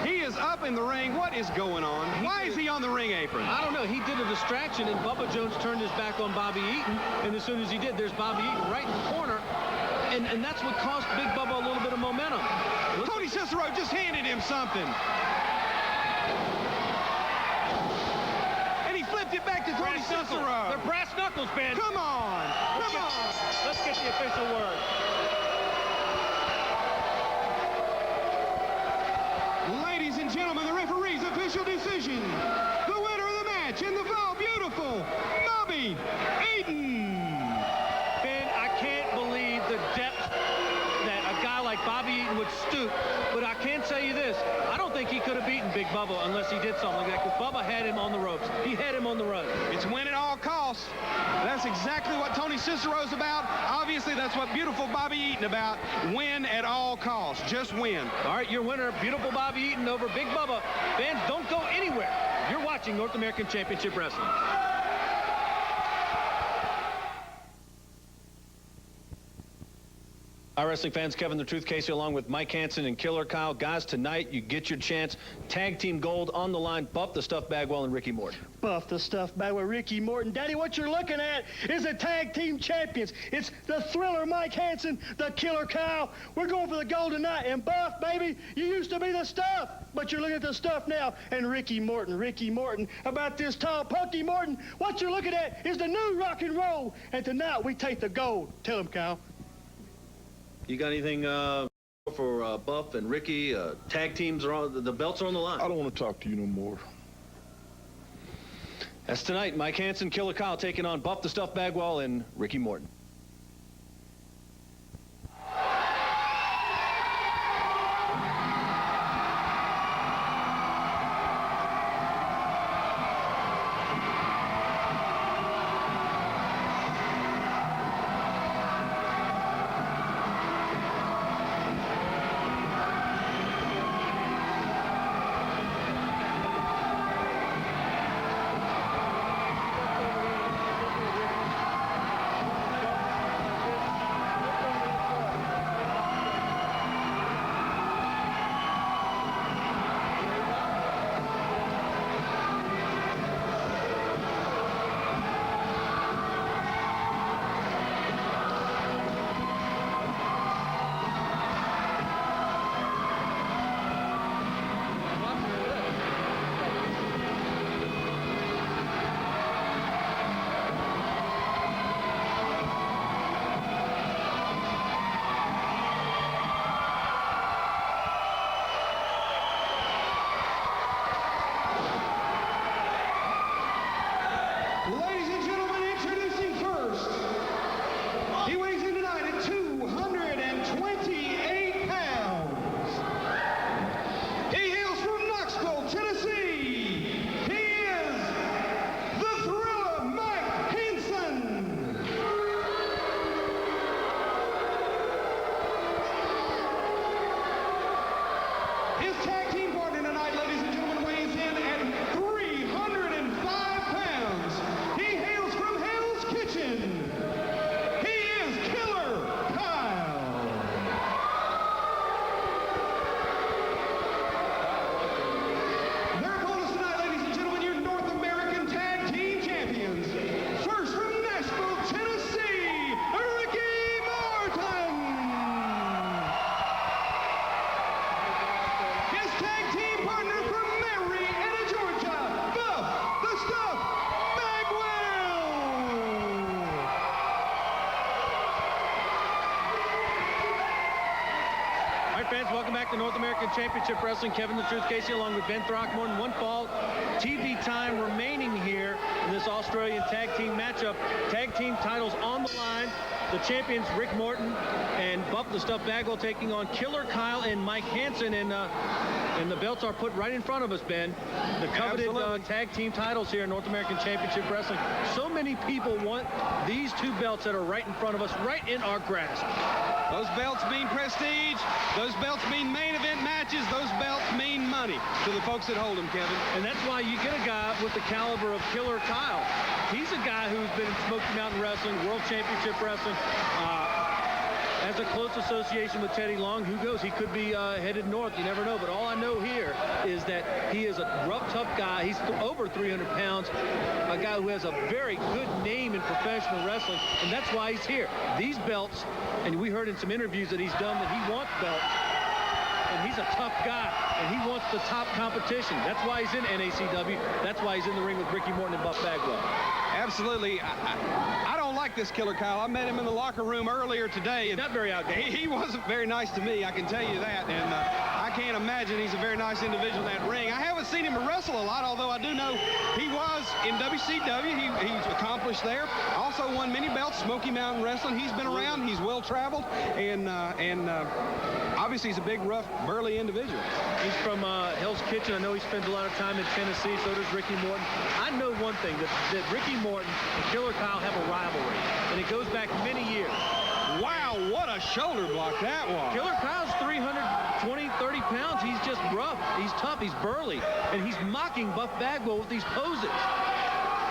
Speaker 3: He is up in the ring. What is going on? Why is he on the ring apron?
Speaker 2: I don't know. He did a distraction, and Bubba Jones turned his back on Bobby Eaton. And as soon as he did, there's Bobby Eaton right in the corner. And that's what cost Big Bubba a little bit of momentum.
Speaker 3: Tony Cicero just handed him something. And he flipped it back to Tony Cicero.
Speaker 2: They're brass knuckles, Ben.
Speaker 3: Come on. Come on.
Speaker 2: Let's get the official word.
Speaker 3: Ladies and gentlemen, the referee's official decision. The winner of the match in the foul, beautiful, Bobby Eaton.
Speaker 2: Ben, I can't believe the depth that a guy like Bobby Eaton would stoop. But I can tell you this. I don't think he could have beaten Big Bubba unless he did something like that, because Bubba had him on the ropes. He had him on the run.
Speaker 3: It's win at all costs. That's exactly what Tony Cicero's about. Obviously, that's what beautiful Bobby Eaton about. Win at all costs. Just win.
Speaker 2: All right, your winner, beautiful Bobby Eaton over Big Bubba. Fans, don't go anywhere. You're watching North American Championship Wrestling. Hi, wrestling fans. Kevin the Truth Casey along with Mike Hansen and Killer Kyle. Guys, tonight you get your chance. Tag team gold on the line. Buff the Stuff Bagwell and Ricky Morton.
Speaker 5: Buff the Stuff Bagwell, Ricky Morton. Daddy, what you're looking at is the tag team champions. It's the Thriller Mike Hansen, the Killer Kyle. We're going for the gold tonight. And Buff, baby, you used to be the stuff, but you're looking at the stuff now. And Ricky Morton, about this tall, punky Morton, what you're looking at is the new rock and roll. And tonight we take the gold. Tell him, Kyle.
Speaker 2: You got anything for Buff and Ricky? Tag teams are on, the belts are on the line.
Speaker 7: I don't want to talk to you no more.
Speaker 2: That's tonight. Mike Hansen, Killer Kyle taking on Buff the Stuff Bagwell and Ricky Morton. American Championship Wrestling. Kevin the Truth Casey along with Ben Throckmorton. One fall TV time remaining here in this Australian tag team matchup. Tag team titles on the line. The champions, Rick Morton and Buff the Stuff Bagwell, taking on Killer Kyle and Mike Hansen. And the belts are put right in front of us, Ben. The coveted tag team titles here in North American Championship Wrestling. So many people want these two belts that are right in front of us, right in our grasp.
Speaker 3: Those belts mean prestige. Those belts mean main event matches. Those belts mean money to the folks that hold them, Kevin.
Speaker 2: And that's why you get a guy with the caliber of Killer Kyle. He's a guy who's been in Smoky Mountain Wrestling, World Championship Wrestling, has a close association with Teddy Long. Who knows? He could be headed north. You never know. But all I know here is that he is a rough, tough guy. He's over 300 pounds. A guy who has a very good name in professional wrestling. And that's why he's here. These belts, and we heard in some interviews that he's done that he wants belts. And he's a tough guy, and he wants the top competition. That's why he's in NACW. That's why he's in the ring with Ricky Morton and Buff Bagwell.
Speaker 3: Absolutely. I don't like this Killer Kyle. I met him in the locker room earlier today.
Speaker 2: He's not very outgoing.
Speaker 3: He wasn't very nice to me, I can tell you that. And I can't imagine he's a very nice individual in that ring. I haven't seen him wrestle a lot, although I do know he was in WCW. He's accomplished there. Also won many belts, Smoky Mountain Wrestling. He's been around. He's well-traveled. And obviously he's a big, rough, burly individual.
Speaker 2: He's from Hell's Kitchen. I know he spends a lot of time in Tennessee. So does Ricky Morton. I know one thing, that Ricky Morton and Killer Kyle have a rivalry. And it goes back many years.
Speaker 3: Wow, what a shoulder block that was.
Speaker 2: Killer Kyle's 320, 30 pounds. He's just rough. He's tough. He's burly. And he's mocking Buff Bagwell with these poses.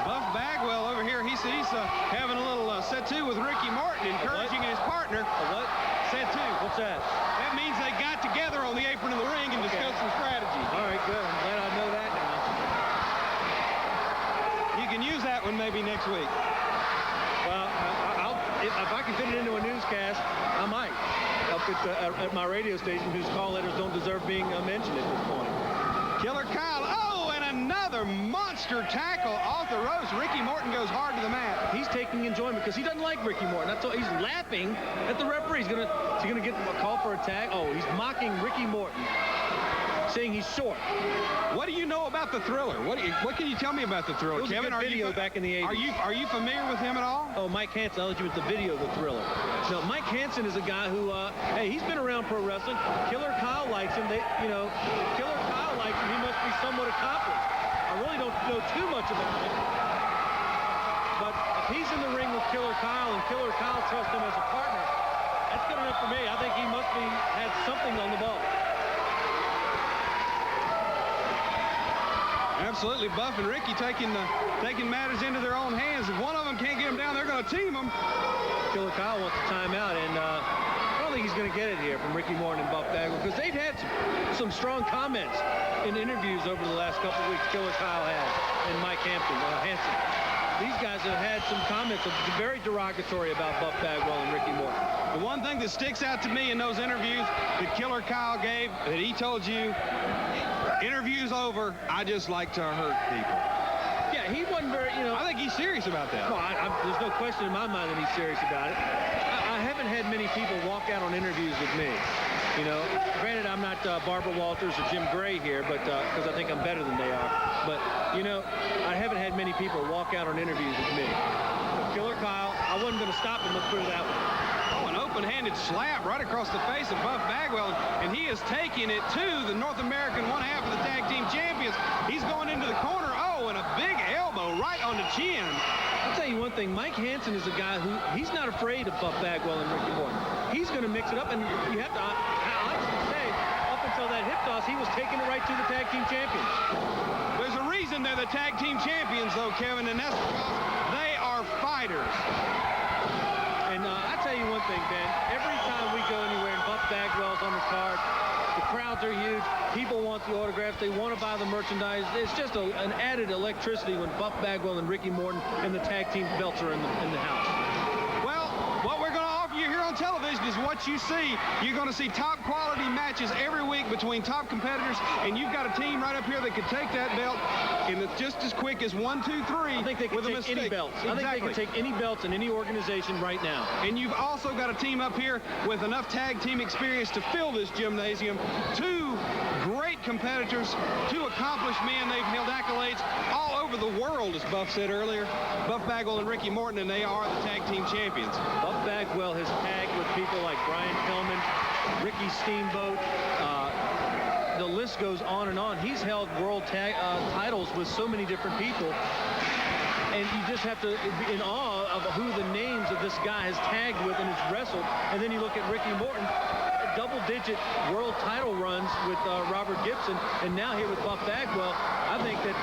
Speaker 3: Buff Bagwell over here, he's having a little set two with Ricky Morton, encouraging his partner.
Speaker 2: A what?
Speaker 3: Set two.
Speaker 2: What's that?
Speaker 3: That means they got together on the apron of the ring and discussed some strategy.
Speaker 2: All right, good. I'm glad I know that now.
Speaker 3: You can use that one maybe next week.
Speaker 2: Well, if I can fit it into a newscast, I might. Up at my radio station, whose call letters don't deserve being mentioned at this point.
Speaker 3: Killer Kyle. Oh, and another monster tackle off the ropes. Ricky Morton goes hard to the mat.
Speaker 2: He's taking enjoyment because he doesn't like Ricky Morton. He's laughing at the referee. Is he gonna get a call for a tag? Oh, he's mocking Ricky Morton, saying he's short.
Speaker 3: What do you know about the Thriller? What can you tell me about the Thriller?
Speaker 2: It was
Speaker 3: Kevin,
Speaker 2: a good video back in the 80s.
Speaker 3: Are you familiar with him at all?
Speaker 2: Oh, Mike Hansen. I'll let you with the video of the Thriller. No, Mike Hansen is a guy who, hey, he's been around pro wrestling. Killer Kyle likes him. Killer Kyle likes him. He must be somewhat accomplished. I really don't know too much about him. But if he's in the ring with Killer Kyle and Killer Kyle trusts him as a partner, that's good enough for me. I think he must be had something on the ball.
Speaker 3: Absolutely. Buff and Ricky taking matters into their own hands. If one of them can't get him down, they're going to team them.
Speaker 2: Killer Kyle wants a timeout, and I don't think he's going to get it here from Ricky Morton and Buff Bagwell, because they've had some strong comments in interviews over the last couple of weeks. Killer Kyle has, and Mike Hansen. These guys have had some comments very derogatory about Buff Bagwell and Ricky Morton.
Speaker 3: The one thing that sticks out to me in those interviews that Killer Kyle gave, that he told you, interview's over, I just like to hurt people.
Speaker 2: Yeah, he wasn't very,
Speaker 3: I think he's serious about that.
Speaker 2: No, there's no question in my mind that he's serious about it. I haven't had many people walk out on interviews with me. Granted, I'm not Barbara Walters or Jim Gray here, but because I think I'm better than they are. But, I haven't had many people walk out on interviews with me. Killer Kyle, I wasn't going to stop him. Let's put it that way.
Speaker 3: Oh, an open-handed slap right across the face of Buff Bagwell, and he is taking it to the North American one half of the tag team champions. He's going into the corner. Oh, and a big elbow right on the chin.
Speaker 2: I'll tell you one thing. Mike Hansen is a guy who, he's not afraid of Buff Bagwell and Ricky Morton. He's going to mix it up, and you have to honestly say, up until that hip toss, he was taking it right to the tag team champions.
Speaker 3: There's a reason they're the tag team champions, though, Kevin, and that's because they are fighters.
Speaker 2: And I tell you one thing, Ben. Every time we go anywhere and Buff Bagwell's on the card, the crowds are huge. People want the autographs. They want to buy the merchandise. It's just an added electricity when Buff Bagwell and Ricky Morton and the tag team belts are in the house.
Speaker 3: Well, what we're going to offer you here on television is what you see. You're going to see top quality matches every week between top competitors, and you've got a team right up here that could take that belt in just as quick as 1, 2, 3.
Speaker 2: I think they can take any belts.
Speaker 3: Exactly.
Speaker 2: I think they can take any belts in any organization right now.
Speaker 3: And you've also got a team up here with enough tag team experience to fill this gymnasium. 2 great competitors, 2 accomplished men. They've held accolades all over the world, as Buff said earlier. Buff Bagwell and Ricky Morton, and they are the tag team champions.
Speaker 2: Buff Bagwell has tagged with people like Brian Pillman, Ricky Steamboat. The list goes on and on. He's held world titles with so many different people. And you just have to be in awe of who the names of this guy has tagged with and has wrestled. And then you look at Ricky Morton, double-digit world title runs with Robert Gibson, and now here with Buff Bagwell. I think that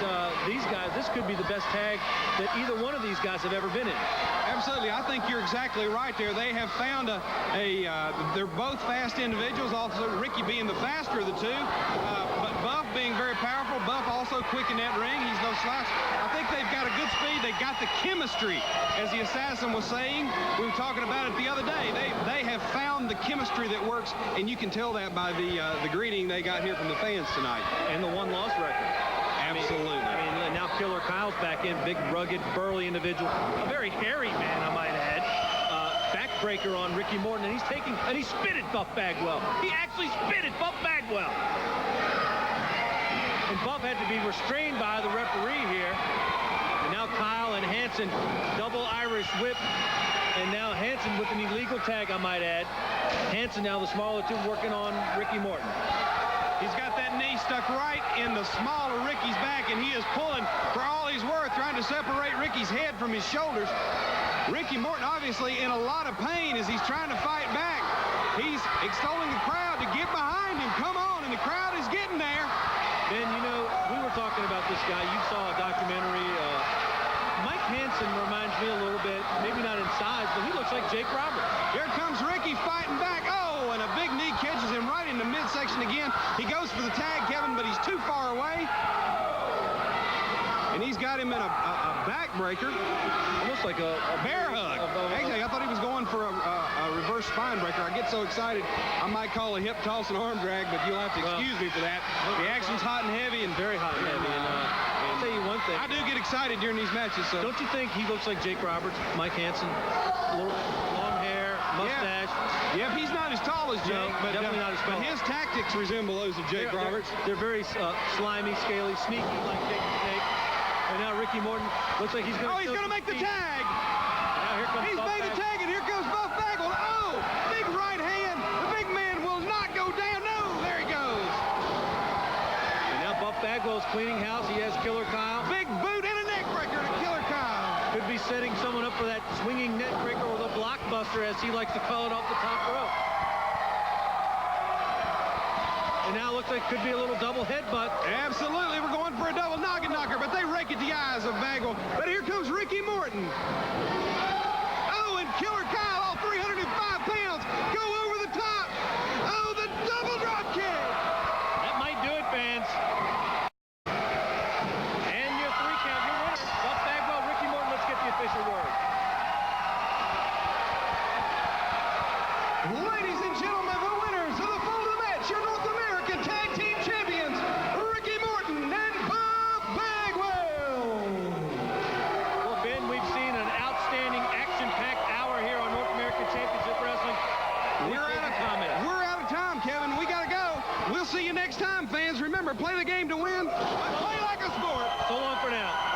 Speaker 2: these guys, this could be the best tag that either one of these guys have ever been in.
Speaker 3: Absolutely. I think you're exactly right there. They have found they're both fast individuals, also Ricky being the faster of the 2, but Buff being very powerful. Buff also quick in that ring. He's no slouch. I think they've got a good speed. They've got the chemistry, as the assassin was saying. We were talking about it the other day. They have found the chemistry that works, and you can tell that by the greeting they got here from the fans tonight.
Speaker 2: And the 1-loss record.
Speaker 3: Absolutely.
Speaker 2: I mean, now Killer Kyle's back in, big, rugged, burly individual. A very hairy man, I might add. Backbreaker on Ricky Morton, and he spit at Buff Bagwell. He actually spit at Buff Bagwell. And Buff had to be restrained by the referee here. And now Kyle and Hansen, double Irish whip. And now Hansen with an illegal tag, I might add. Hansen now, the smaller 2, working on Ricky Morton.
Speaker 3: He's got that knee stuck right in the small of Ricky's back, and he is pulling for all he's worth, trying to separate Ricky's head from his shoulders. Ricky Morton obviously in a lot of pain as he's trying to fight back. He's extolling the crowd to get behind him. Come on, and the crowd is getting there.
Speaker 2: Ben, you know, we were talking about this guy. You saw a documentary. Mike Hansen reminds me a little bit, maybe not in size, but he looks like Jake Roberts.
Speaker 3: Here comes Ricky fighting back. Oh, and a big knee catches him right in the midsection again. He goes for the tag, Kevin, but he's too far away. And he's got him in a backbreaker.
Speaker 2: Almost like a
Speaker 3: bear hug. Actually, I thought he was going for a reverse spine breaker. I get so excited, I might call a hip toss and arm drag, but you'll have to excuse me for that. The action's hot and heavy, and
Speaker 2: very hot and heavy. And I'll tell you one thing.
Speaker 3: I do get excited during these matches. So.
Speaker 2: Don't you think he looks like Jake Roberts, Mike Hansen? A little long hair, mustache.
Speaker 3: Yeah, he's not as tall as Jake, but
Speaker 2: definitely not as tall.
Speaker 3: But his tactics resemble those of Jake Roberts.
Speaker 2: They're very slimy, scaly, sneaky, like Jake the Snake. And now Ricky Morton looks like he's going to...
Speaker 3: Oh, he's going to make the tag!
Speaker 2: Now here comes
Speaker 3: He's made the tag, and here comes Buff Bagwell. Oh, big right hand. The big man will not go down. No, there he goes.
Speaker 2: And now Buff Bagwell's cleaning house. He has Killer Kyle.
Speaker 3: Big boot and a neck breaker to Killer Kyle.
Speaker 2: Could be setting someone up for that swinging neck breaker or the blockbuster, as he likes to call it, off the top rope. And now it looks like it could be a little double headbutt.
Speaker 3: Absolutely, we're going for a double noggin knocker, but they rake at the eyes of Bagwell. But here comes Ricky Morton. Oh, and Killer Kyle, all 305 pounds, go over the top. Oh, the double drop kick.
Speaker 2: That might do it, fans. And your 3 count, your winner, Buff Bagwell, Ricky Morton. Let's get the official word.
Speaker 3: Ladies and gentlemen, the winners of the full of the match, your North American Tag Team Champions, Ricky Morton and Buff Bagwell.
Speaker 2: Well, Ben, we've seen an outstanding, action-packed hour here on North American Championship Wrestling.
Speaker 3: We're out of time, Kevin. We got to go. We'll see you next time, fans. Remember, play the game to win, but play like a sport.
Speaker 2: So long for now.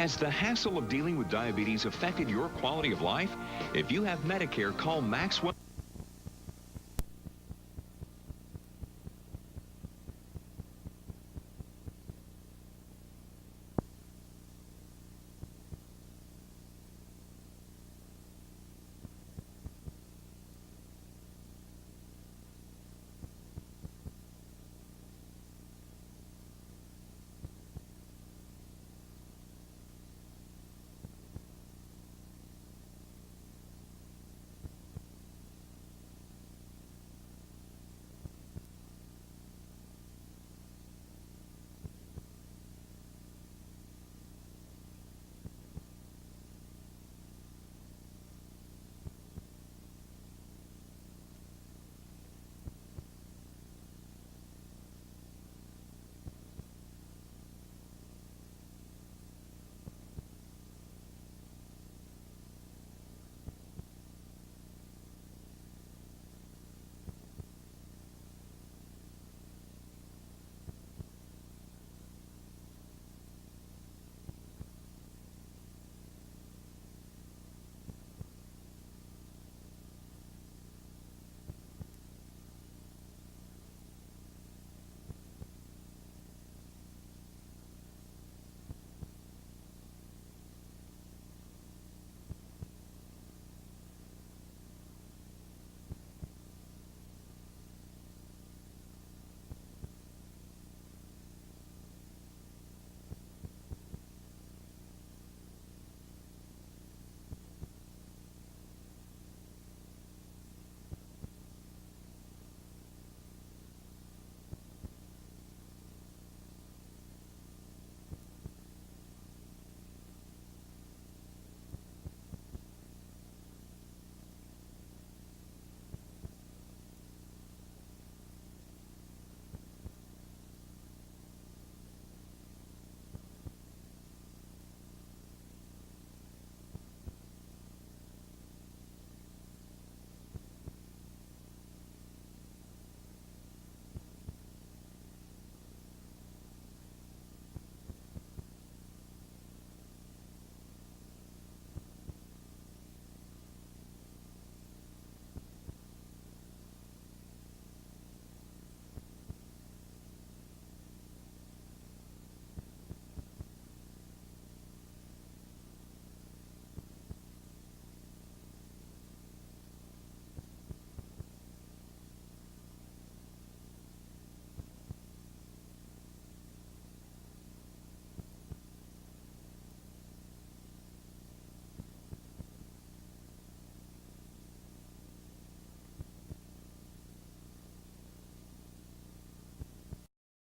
Speaker 7: Has the hassle of dealing with diabetes affected your quality of life? If you have Medicare, call Maxwell.